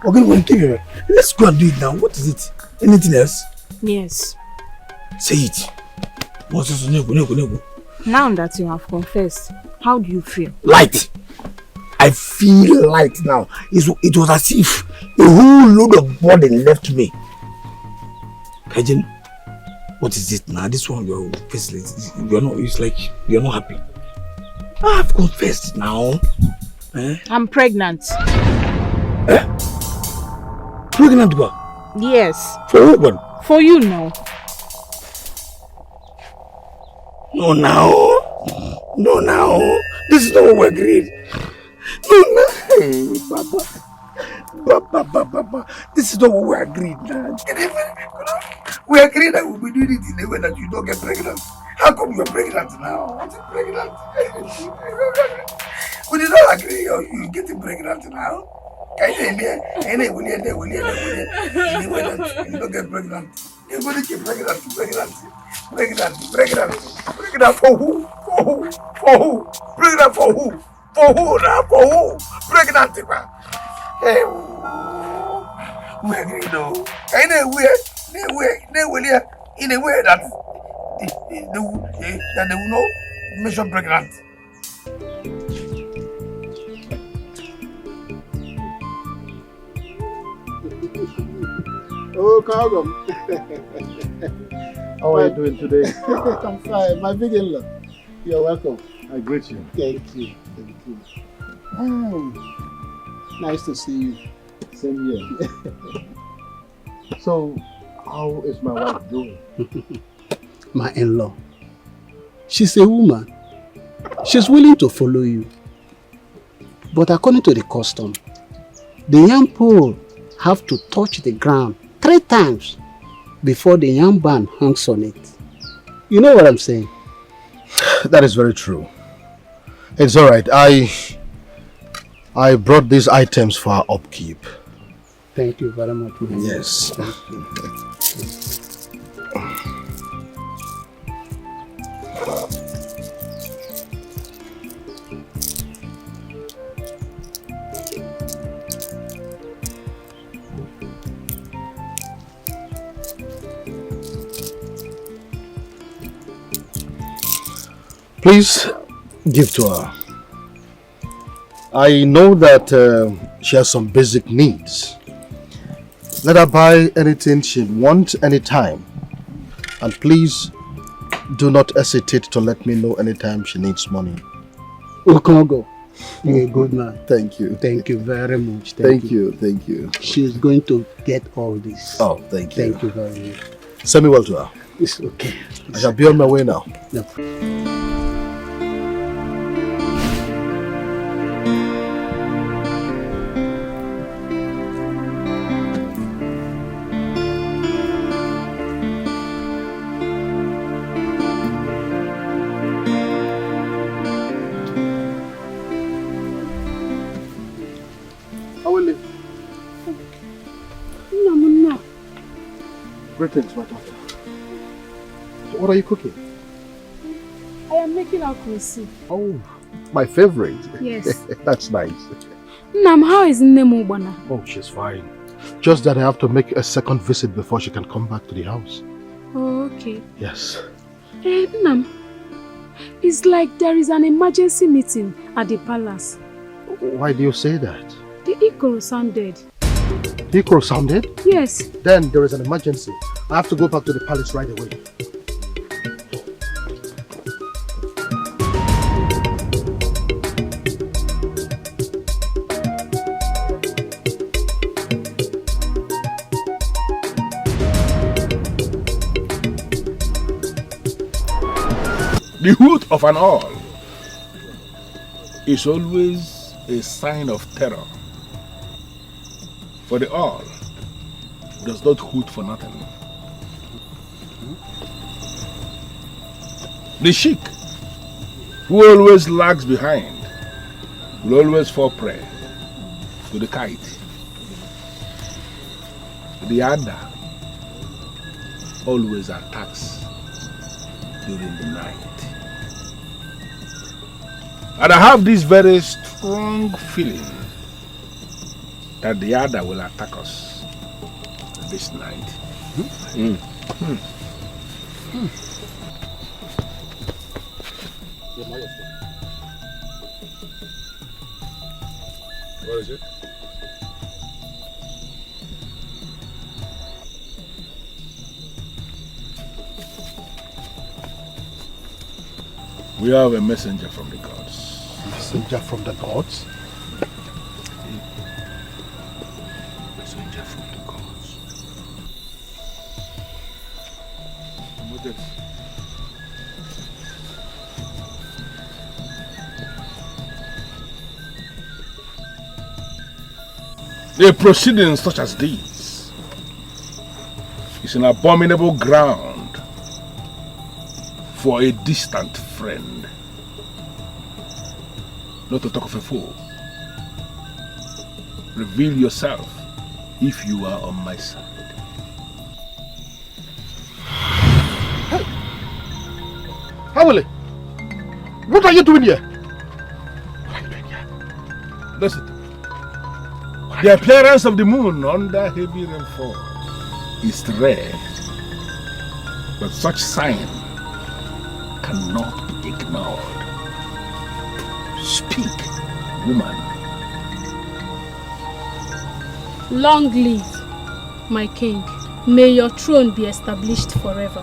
Okay, let's go and do it now. What is it? Anything else? Yes. Say it. What's this? Now that you have confessed, how do you feel? Light. I feel light now. It was as if a whole load of burden left me. Kajen, what is it now? This one you're faceless. You're not. It's like you're not happy. I have confessed now. I'm pregnant. Pregnant girl? Yes. For who one? For you now. No now. This is not what we agreed. No. Papa. This is not what we agreed. We agreed that we'll be doing it in a way that you don't get pregnant. How come you're pregnant now? What's pregnant? We did not agree you're getting pregnant now. You don't get pregnant. You're going to keep pregnant. Pregnant for who? For who? Pregnant for who? For who now? For who? Pregnant. Hey, we agree though. In a way that they will not mention pregnant. Oh, Kagom. How are you doing today? I'm fine. My big in-law. You're welcome. I greet you. Thank you. Nice to see you. Same here. So, how is my wife doing? My in-law. She's a woman. She's willing to follow you. But according to the custom, the young pole have to touch the ground 3 times before the young man hangs on it. You know what I'm saying? That is very true. It's all right. I brought these items for our upkeep. Thank you very much. Yes. Thank you. Please give to her. I know that she has some basic needs. Let her buy anything she wants anytime. And please do not hesitate to let me know anytime she needs money. Okongo, you're a good man. Thank you. Thank you very much. Thank you. Thank you. She's going to get all this. Oh, thank you. Thank you very much. Send me well to her. It's okay. I shall be on my way now. No. Awele. No. Greetings, my daughter. What are you cooking? I am making akrosi. Oh, my favorite. Yes. That's nice. Nam, how is Nemo Bana? Oh, she's fine. Just that I have to make a second visit before she can come back to the house. Oh, okay. Yes. Nam, it's like there is an emergency meeting at the palace. Why do you say that? The Ikoro sounded. Ikoro sounded? Yes. Then there is an emergency. I have to go back to the palace right away. The hood of an owl is always a sign of terror. For the owl does not hoot for nothing. The sheik, who always lags behind, will always fall prey to the kite. The adder always attacks during the night. And I have this very strong feeling that the adder will attack us this night. What is it? We have a messenger from the gods. Messenger from the gods? Messenger from the gods. What else? A proceeding such as this is an abominable ground for a distant friend, not to talk of a foe. Reveal yourself if you are on my side. Hey! Awele! What are you doing here? What are you doing here? Listen. The appearance of the moon under heavy rainfall is rare, but such sign cannot be ignored. Speak, woman. Long live, my king. May your throne be established forever.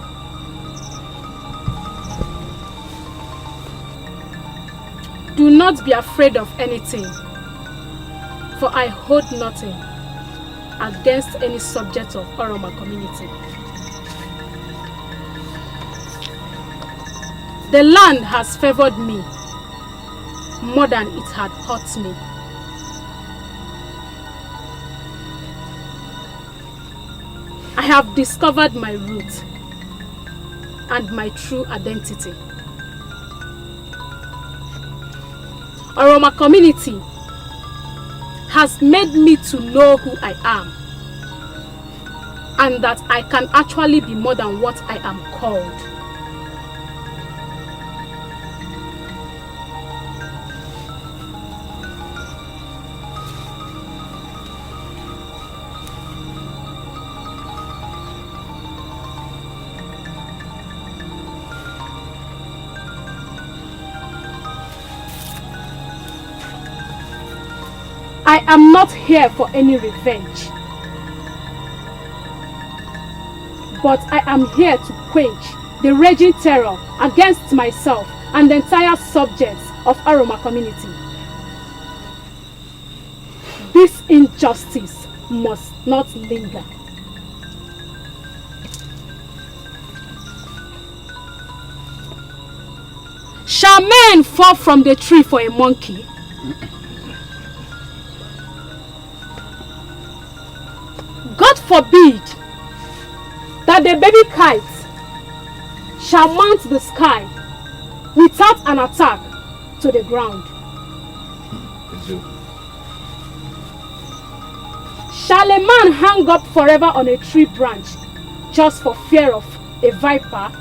Do not be afraid of anything, for I hold nothing against any subject of Oroma community. The land has favored me more than it had hurt me. I have discovered my root and my true identity. Oroma community has made me to know who I am and that I can actually be more than what I am called. I am not here for any revenge, but I am here to quench the raging terror against myself and the entire subjects of Oroma community. This injustice must not linger. Shall men fall from the tree for a monkey? God forbid that the baby kite shall mount the sky without an attack to the ground. Shall a man hang up forever on a tree branch just for fear of a viper?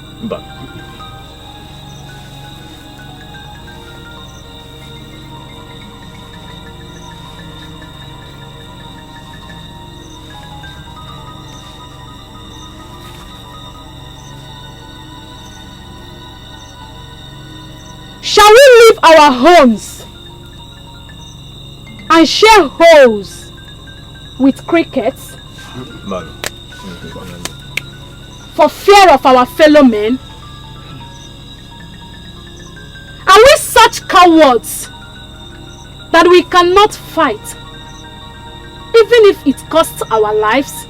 Shall we leave our homes and share holes with crickets for fear of our fellow men? Are we such cowards that we cannot fight even if it costs our lives?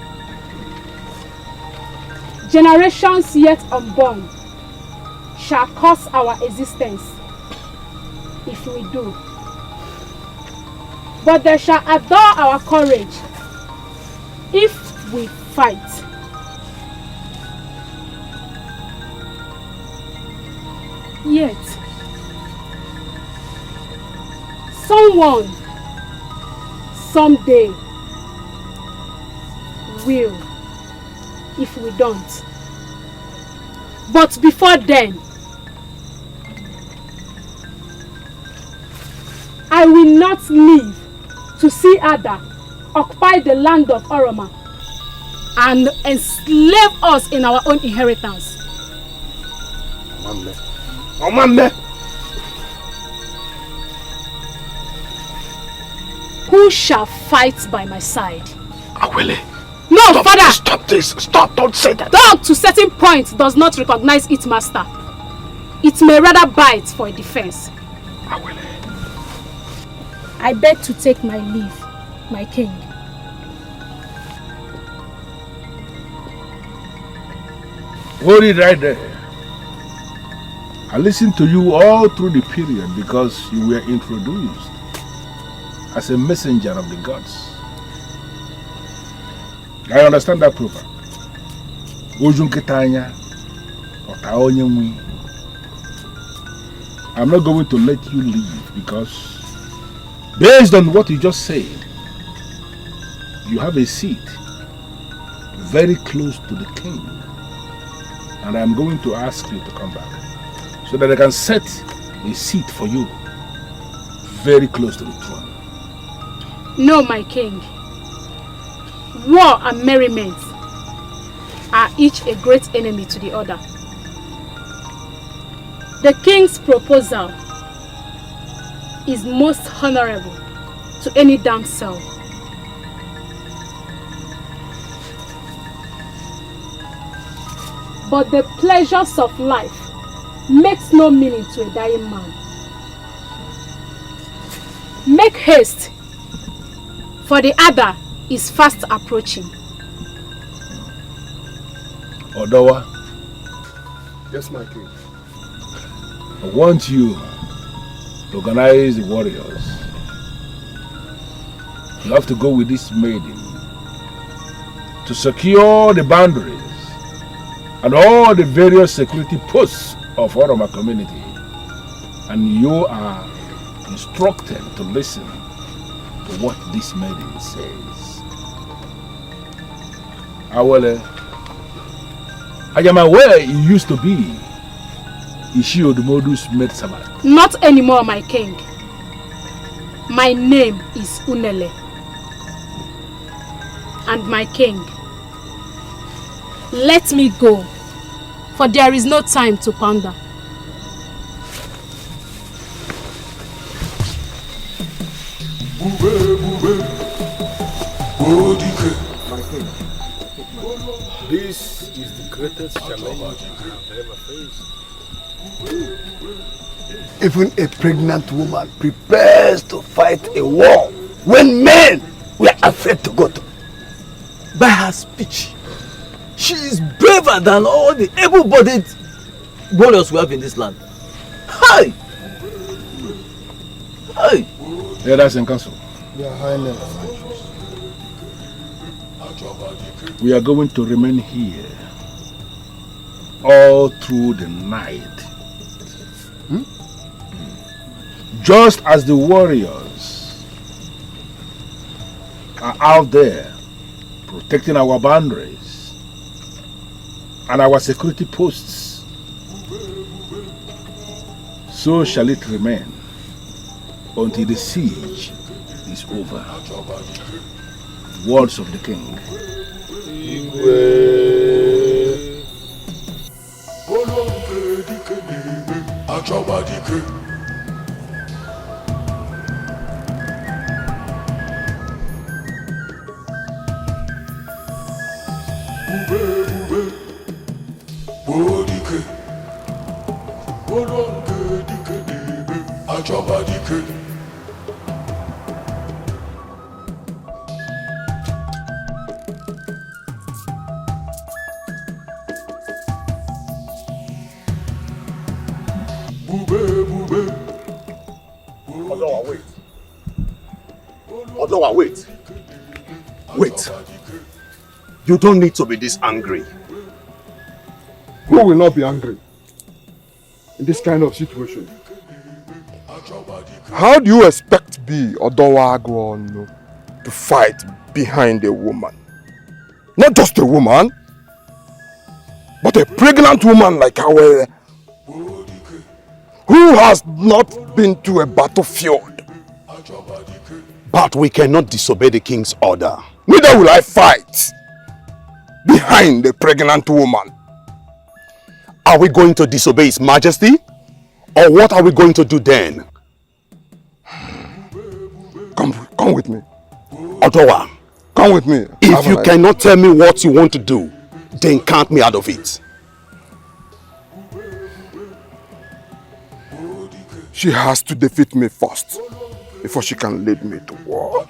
Generations yet unborn shall curse our existence if we do. But they shall adore our courage if we fight. Yet, someone, someday, will, if we don't. But before then, I will not live to see Ada occupy the land of Oroma and enslave us in our own inheritance. Who shall fight by my side? Awele. No, stop, father! Stop this! Stop! Don't say that! Dog to certain point does not recognize its master. It may rather bite for a defense. Awele. I beg to take my leave, my king. Hold it right there. I listened to you all through the period because you were introduced as a messenger of the gods. I understand that proper. I'm not going to let you leave because based on what you just said, you have a seat very close to the king. And I'm going to ask you to come back so that I can set a seat for you very close to the throne. No, my king. War and merriment are each a great enemy to the other. The king's proposal is most honorable to any damsel. But the pleasures of life makes no meaning to a dying man. Make haste, for the other is fast approaching. Odawa. Yes, my king. I want you to organize the warriors. You have to go with this maiden to secure the boundaries and all the various security posts of Oroma community. And you are instructed to listen to what this maiden says. Awele, I am aware you used to be Ishi Odumodu's maid servant. Not anymore, my king. My name is Unele. And my king, let me go, for there is no time to ponder. My king, this is the greatest challenge I have ever faced. Even a pregnant woman prepares to fight a war when men were afraid to go to. By her speech, she is braver than all the able-bodied warriors we have in this land. Hi! Hi! Yeah, that's in council. Your Highness. We are going to remain here all through the night. Just as the warriors are out there protecting our boundaries and our security posts, so shall it remain until the siege is over. Words of the king. Odowa, wait. Odowa, wait. Wait. You don't need to be this angry. Who will not be angry in this kind of situation? How do you expect me, Odowa Agwonu, to fight behind a woman? Not just a woman, but a pregnant woman like Awele, who has not been to a battlefield. But we cannot disobey the king's order. Neither will I fight behind a pregnant woman. Are we going to disobey His Majesty? Or what are we going to do then? Come with me. Odowa, come with me. If you cannot tell me what you want to do, then count me out of it. She has to defeat me first before she can lead me to war.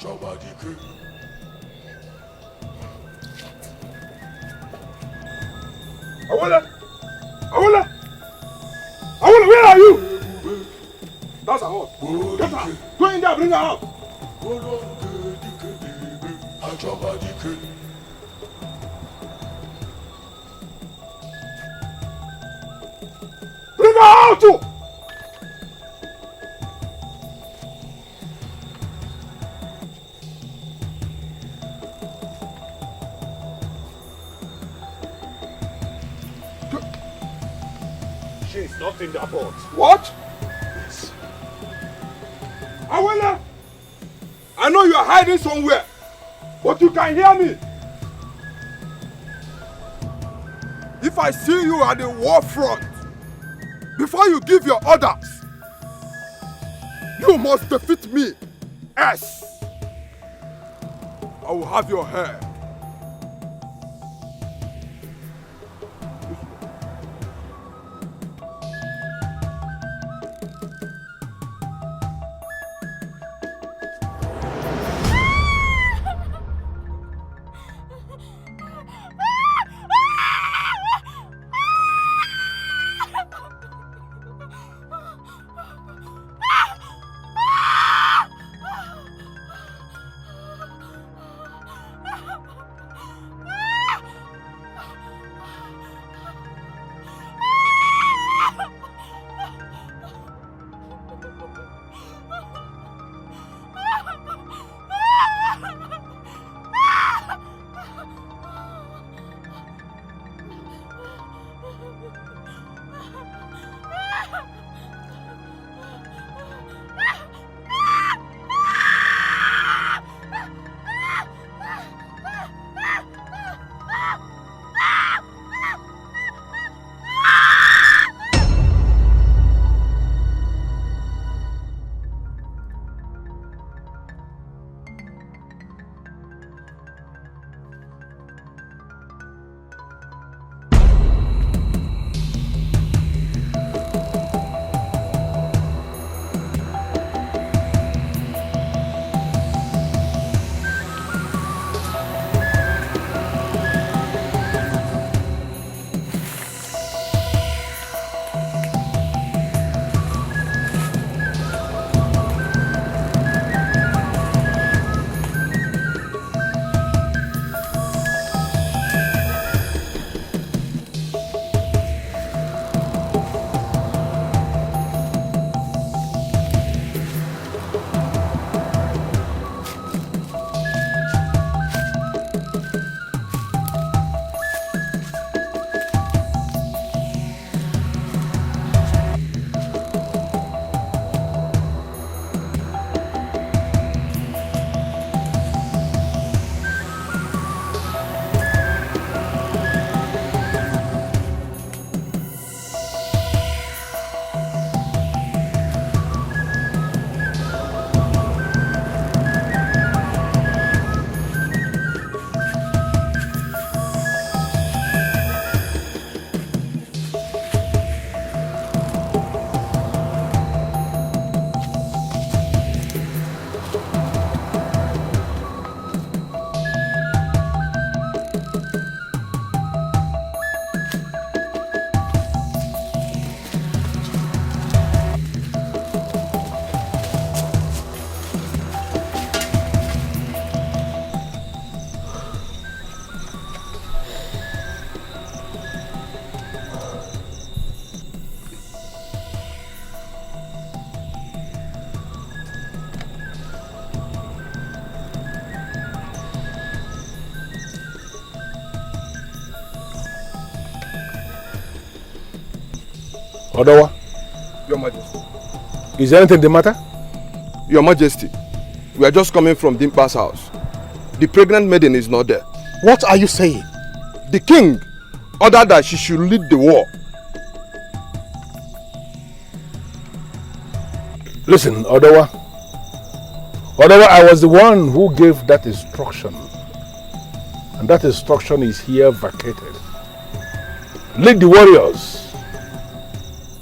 Awele! Awele! Awele, where are you? That's her horse. Get her. Go in there, bring her out. Bring her out too! She's not in the boat. What? Yes. Awele! I know you are hiding somewhere, but you can hear me. If I see you at the war front, before you give your orders, you must defeat me. Yes. I will have your head. Odawa? Your Majesty. Is there anything the matter? Your Majesty, we are just coming from Dimpa's house. The pregnant maiden is not there. What are you saying? The king ordered that she should lead the war. Listen, Odawa. Odawa, I was the one who gave that instruction. And that instruction is here vacated. Lead the warriors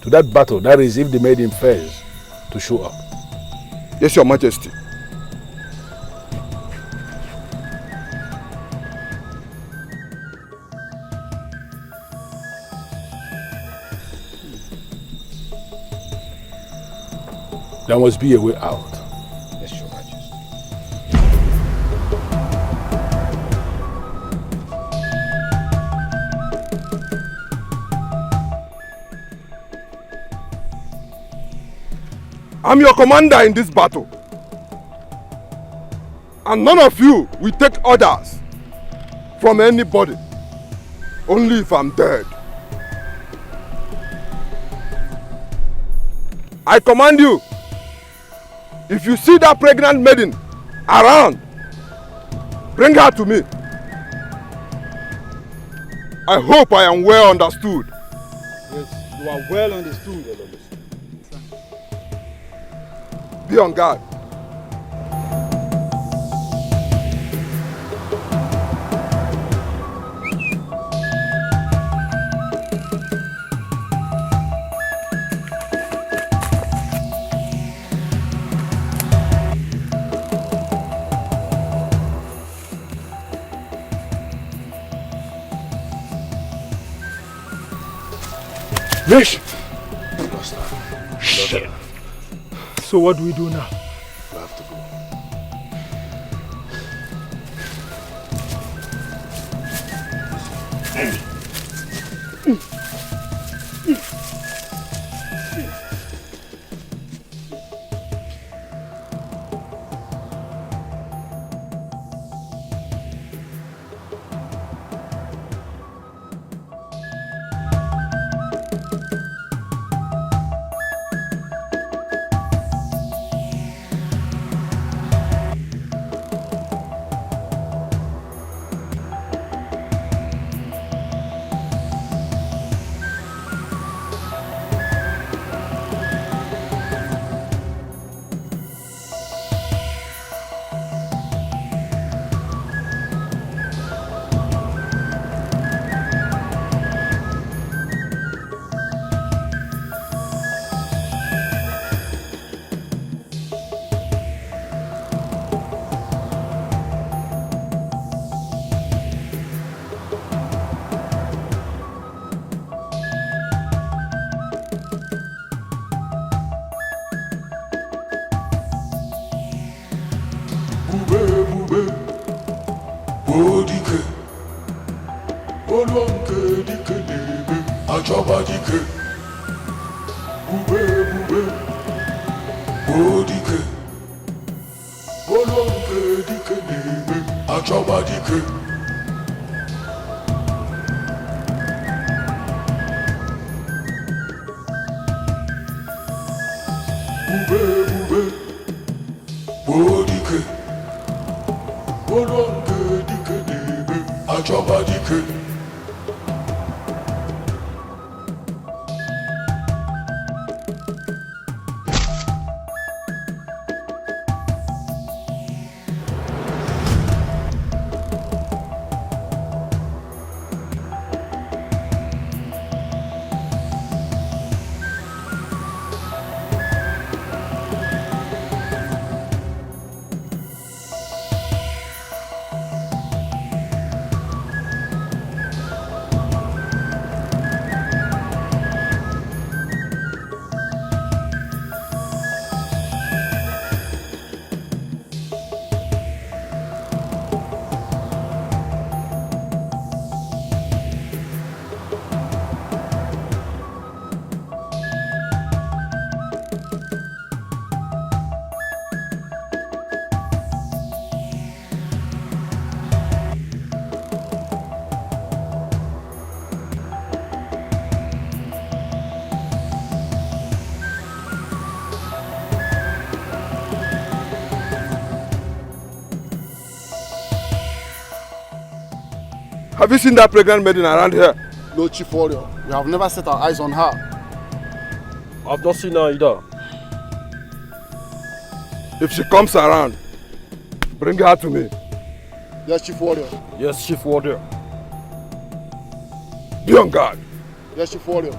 to that battle. That is, if the maiden fails to show up. Yes, Your Majesty. There must be a way out. Yes, Your Majesty. I'm your commander in this battle. And none of you will take orders from anybody. Only if I'm dead. I command you, if you see that pregnant maiden around, bring her to me. I hope I am well understood. Yes, you are well understood, Elomisi. Be on guard. Vish! Shit. So what do we do now? We have to go. Have you seen that pregnant maiden around here? No, Chief Warrior. We have never set our eyes on her. I've not seen her either. If she comes around, bring her to me. Yes, Chief Warrior. Yes, Chief Warrior. Be on guard. Yes, Chief Warrior.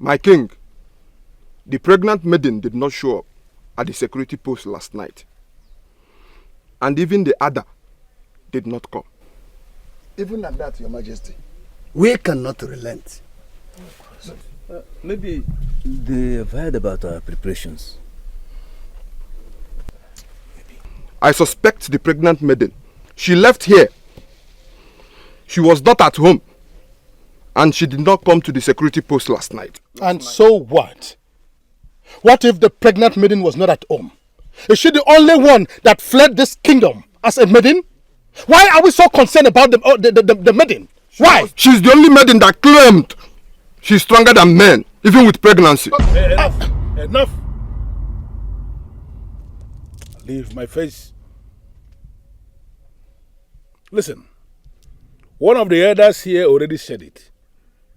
My king, the pregnant maiden did not show up at the security post last night. And even the other did not come. Even at that, Your Majesty, we cannot relent. Maybe they have heard about our preparations. I suspect the pregnant maiden. She left here. She was not at home. And she did not come to the security post last night. And so what? What if the pregnant maiden was not at home? Is she the only one that fled this kingdom as a maiden? Why are we so concerned about the maiden? Why? She's the only maiden that claimed she's stronger than men, even with pregnancy. Enough! Leave my face. Listen, one of the elders here already said it,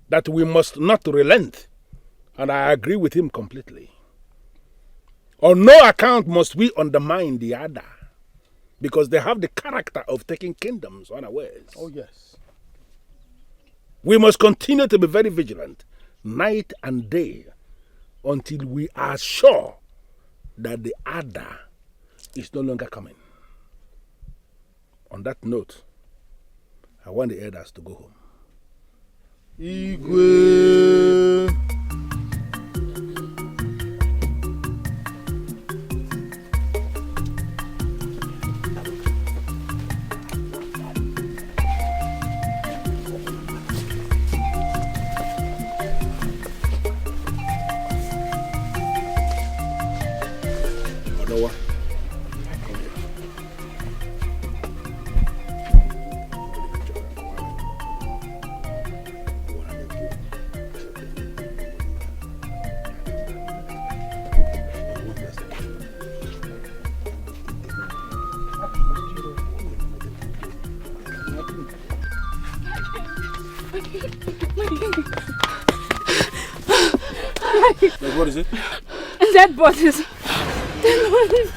that we must not relent, and I agree with him completely. On no account must we undermine the other, because they have the character of taking kingdoms unawares. Oh yes. We must continue to be very vigilant, night and day, until we are sure that the other is no longer coming. On that note, I want the elders to go home. Igwe. What is it? Dead bodies. Dead bodies.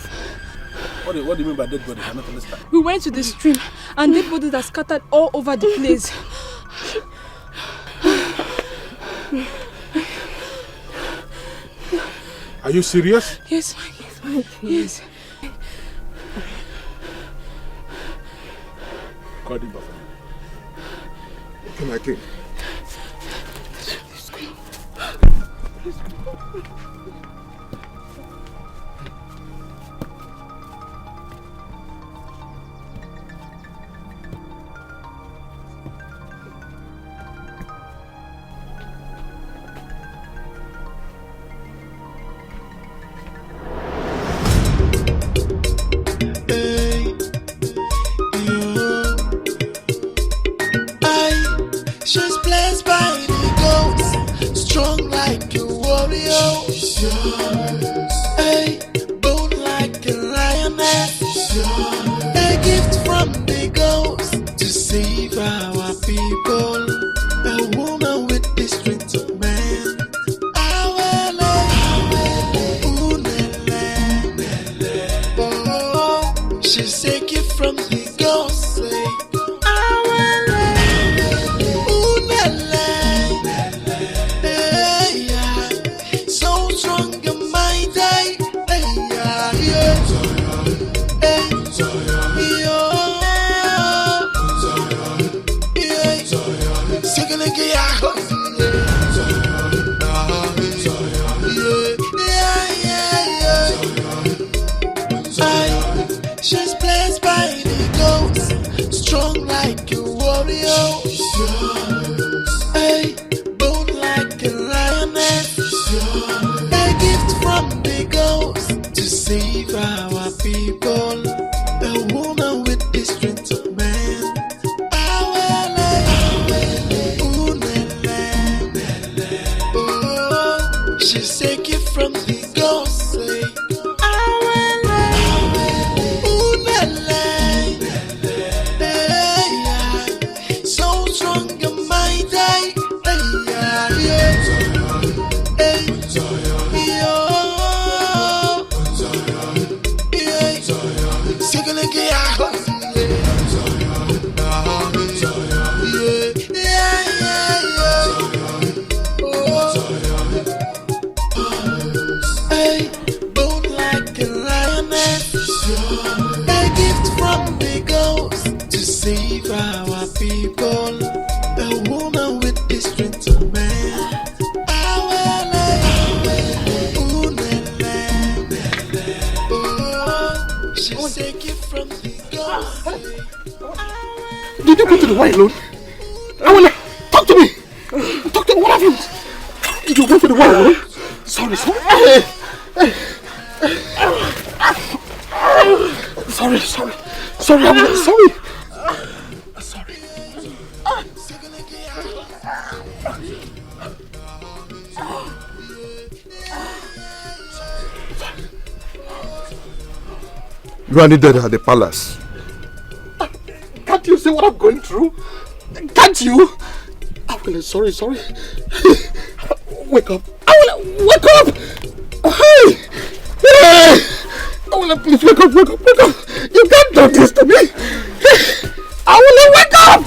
What do you mean by dead bodies? I'm not understand. We went to the stream and dead bodies are scattered all over the place. Are you serious? Yes, yes. Call the buffalo. Okay, my king. She's blessed by the gods, strong like a warrior. Hey, bone like a lioness. A gift from the gods to save our people. A woman with the strength of man. Awele, unele. Oh, she's a gift from the gods. She's blessed by the gods, strong like a warrior. Hey, bone like a lioness. A gift from the gods to save our people. A woman with the strength of man. Did you go to the Y alone? Awele, talk to me! Talk to me, what happened? Did you go to the Y alone? Sorry. Sorry, Awele, sorry. You are needed at the palace. Can't you see what I'm going through? Can't you? Awele, sorry. Wake up. Awele, wake up! Hey! Awele, please wake up. You can't do this to me. Awele, wake up!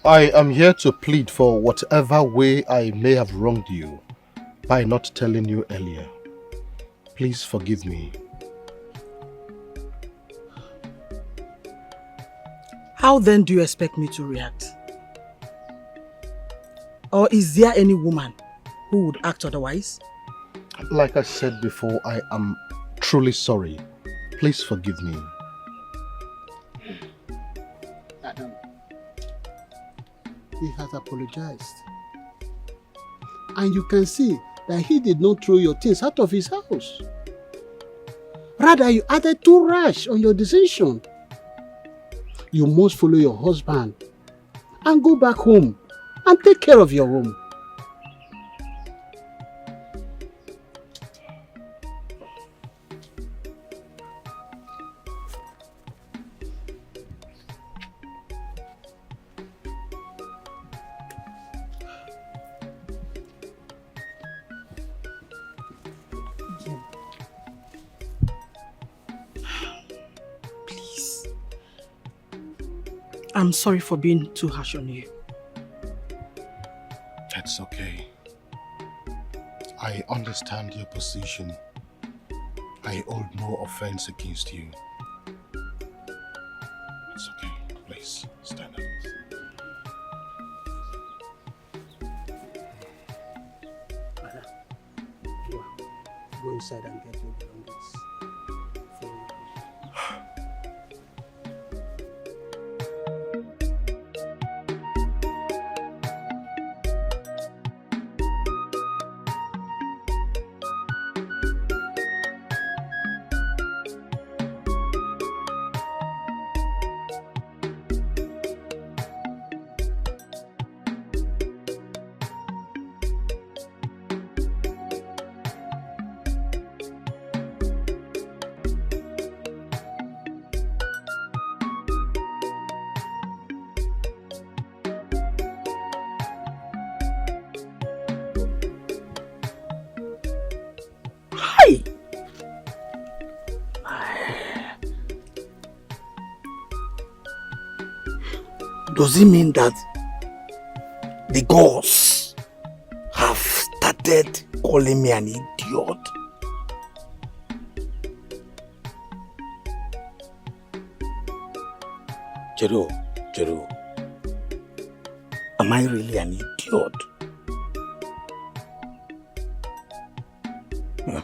I am here to plead for whatever way I may have wronged you by not telling you earlier. Please forgive me. How then do you expect me to react? Or is there any woman who would act otherwise? Like I said before, I am truly sorry. Please forgive me. Adam, he has apologized. And you can see that he did not throw your things out of his house. Rather, you acted too rash on your decision. You must follow your husband and go back home and take care of your home. I'm sorry for being too harsh on you. That's okay. I understand your position. I hold no offense against you. It's okay. Please, stand up. Ada, go inside and get your belongings. Follow me. Does it mean that the gods have started calling me an idiot? Jero, am I really an idiot? Huh?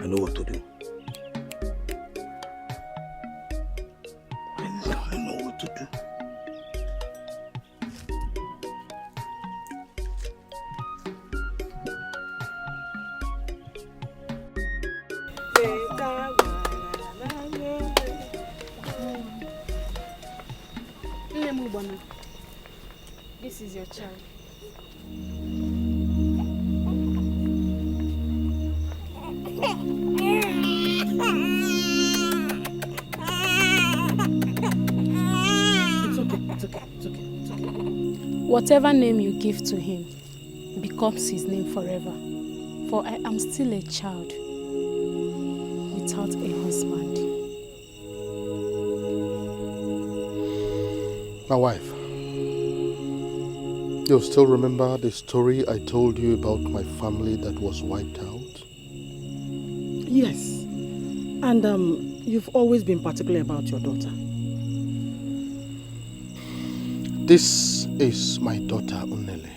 I know what to do. I know what to do. This is your child. It's okay. Whatever name you give to him becomes his name forever. for I am still a child without a husband. My wife, you still remember the story I told you about my family that was wiped out? Yes. And you've always been particular about your daughter. This is my daughter, Unele.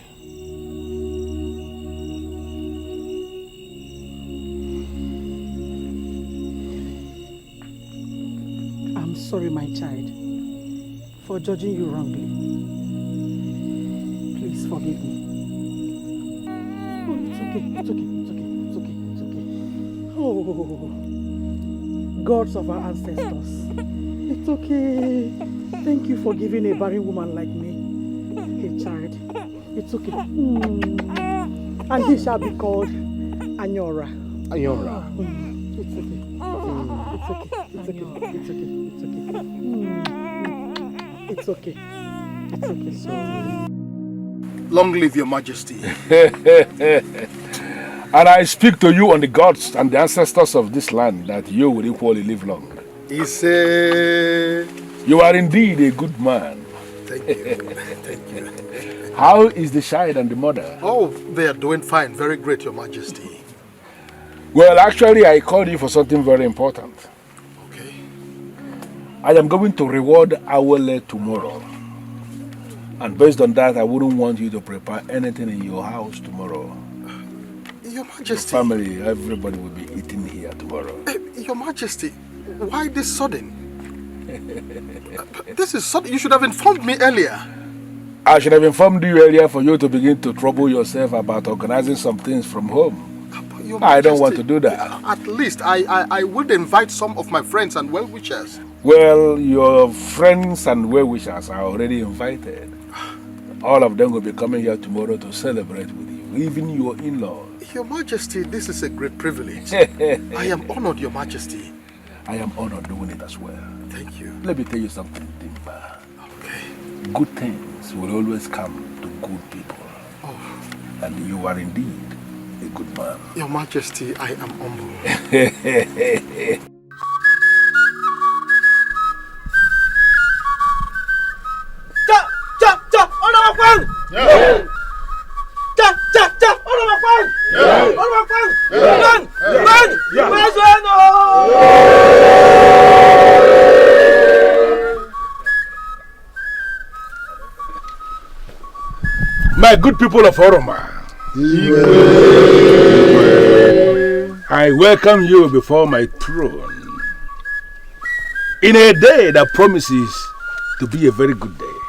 I'm sorry, my child, for judging you wrongly. Please forgive me. Oh, it's okay, it's okay, it's okay, it's okay, it's okay. Oh, gods of our ancestors. It's okay. Thank you for giving a barren woman like me a child. It's okay. And he shall be called Anyora. Anyora. It's okay. It's okay. It's okay. It's okay. It's okay. It's okay. It's okay. Long live your majesty. And I speak to you on the gods and the ancestors of this land that you will equally live long. You are indeed a good man. Thank you. Thank you. How is the child and the mother? Oh, they are doing fine. Very great, your majesty. Well, actually, I called you for something very important. Okay. I am going to reward Awele tomorrow. And based on that, I wouldn't want you to prepare anything in your house tomorrow. Your Majesty. Your family, everybody will be eating here tomorrow. Your Majesty, why this sudden? This is sudden. You should have informed me earlier. I should have informed you earlier for you to begin to trouble yourself about organizing some things from home. I don't want to do that. At least I would invite some of my friends and well-wishers. Well, your friends and well-wishers are already invited. All of them will be coming here tomorrow to celebrate with you, even your in-laws. Your Majesty, this is a great privilege. I am honored, Your Majesty. I am honored doing it as well. Thank you. Let me tell you something, Timba. Okay. Good things will always come to good people. Oh. And you are indeed a good man. Your Majesty, I am humble. My good people of Oroma, I welcome you before my throne in a day that promises to be a very good day.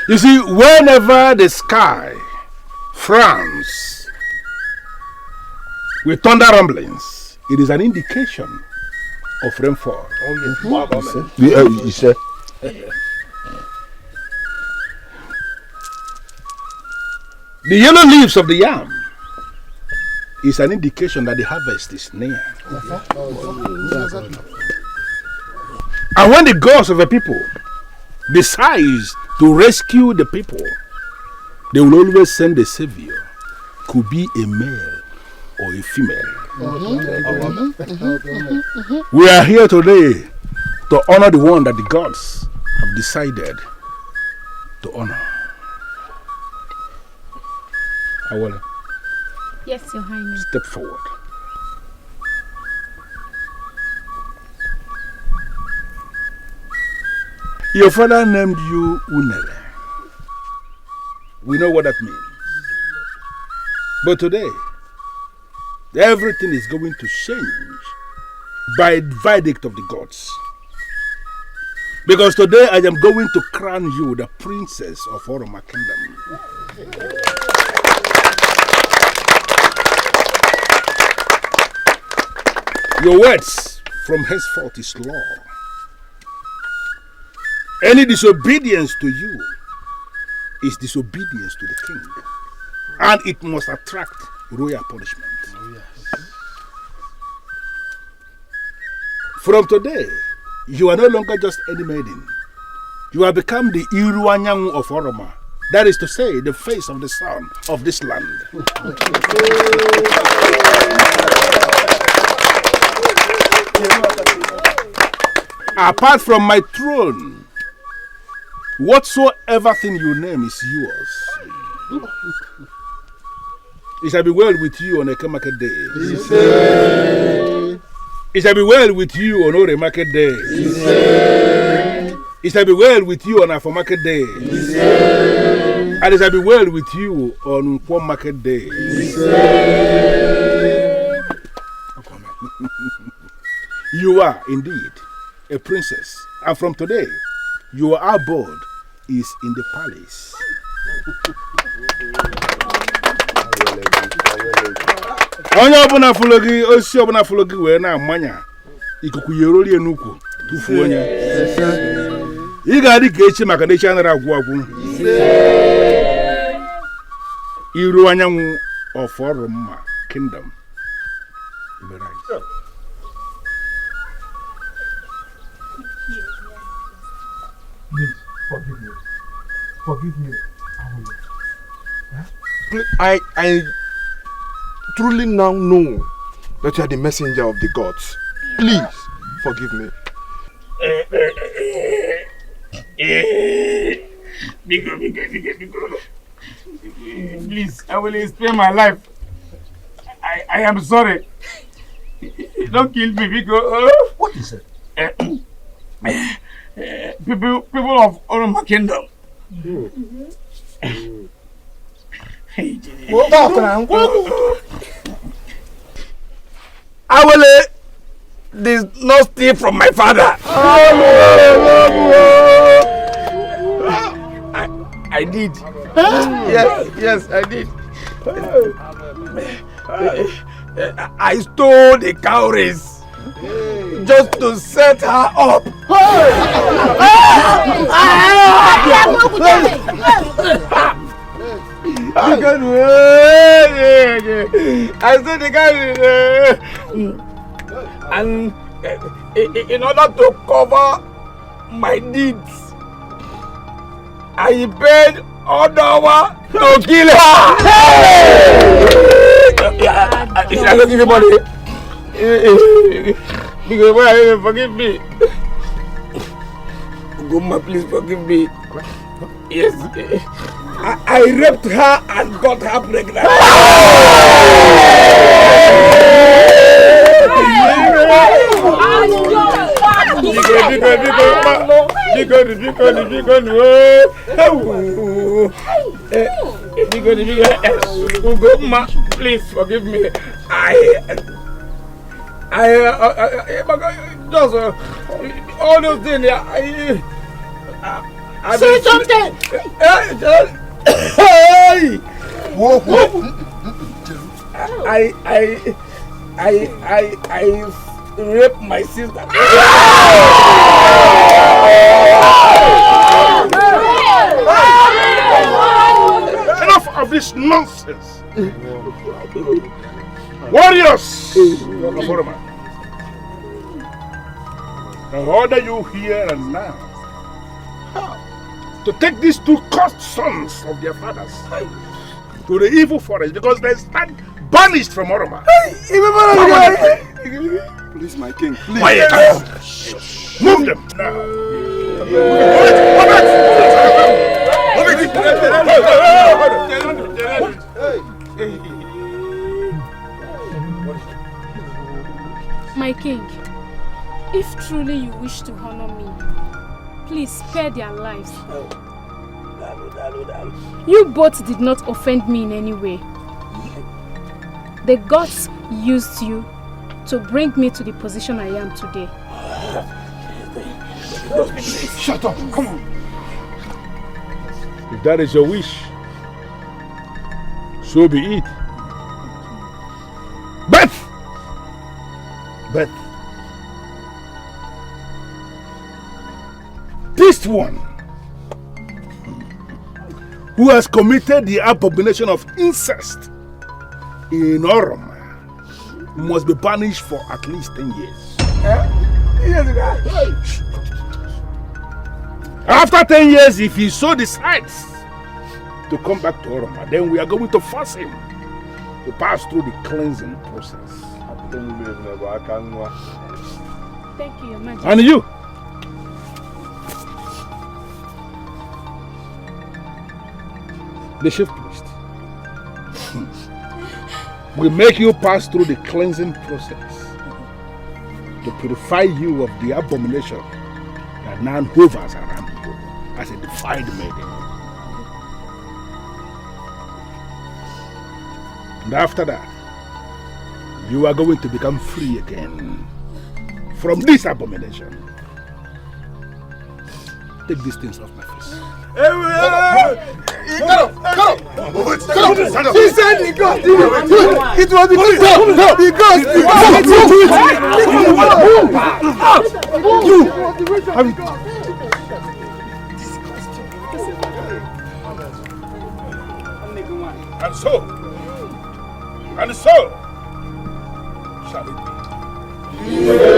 You see, whenever the sky frowns with thunder rumblings, it is an indication of rainfall. Oh, yes. You said. The yellow leaves of the yam is an indication that the harvest is near. And when the gods of a people decides to rescue the people, they will always send a savior, could be a male or a female. We are here today to honor the one that the gods have decided to honor. Awele. Yes, Your Highness. Step forward. Your father named you Unele. We know what that means. But today, everything is going to change by verdict of the gods. Because today I am going to crown you the princess of Oroma Kingdom. Your words from henceforth is law. Any disobedience to you is disobedience to the king. And it must attract royal punishment. Oh, yes. From today, you are no longer just any maiden. You have become the Iruanyangu of Oroma, That is to say, the face of the sun of this land. Apart from my throne, whatsoever thing you name is yours. It shall be well with you on a market day. It shall be well with you on a market day. It shall be well with you on a market day. And it shall be well with you on one market day. You are indeed a princess, and from today, your abode is in the palace. Onye ọbụla fụlụ gị, osi ọbụla fụlụ gị wee na-amanya ikuku yeroli enukwu tufuo onye. Ị ga-adị ka echi maka na echi anara agwụ agwụ. Iru anyanwụ of Oroma Kingdom. Please, forgive me. Forgive me. I truly now know that you are the messenger of the gods. Please, forgive me. Please, I will spare my life. I am sorry. Don't kill me because... What is it? People of Oroma Kingdom. Awele did not steal from my father. I did. Yes, I did. I stole the cowries just to set her up. I stole the cowries, and in order to cover my deeds, I paid Odawa to kill her. I don't give you money. Because forgive me. Goma, please forgive me. Yes. I raped her and got her pregnant. Goma, please forgive me. Just all those things. Say something. Hey! I raped my sister. Enough of this nonsense. Warriors of Oroma, I order you here and now to take these two cursed sons of their fathers to the evil forest because they stand banished from Oroma. Please, my king, please. Quiet. Move them now. My king, if truly you wish to honor me, please spare their lives. You both did not offend me in any way. The gods used you to bring me to the position I am today. Shut up, come on. If that is your wish, so be it. But this one who has committed the abomination of incest in Oroma must be banished for at least 10 years. After 10 years, if he so decides to come back to Oroma, then we are going to force him to pass through the cleansing process. Thank you, Your Majesty. And you? The chief priest will make you pass through the cleansing process to purify you of the abomination that now hovers around you as a defiled maiden. And after that, you are going to become free again from this abomination. Take these things off my face. Stand up! He said the ghost! It was the ghost! And so shall it be.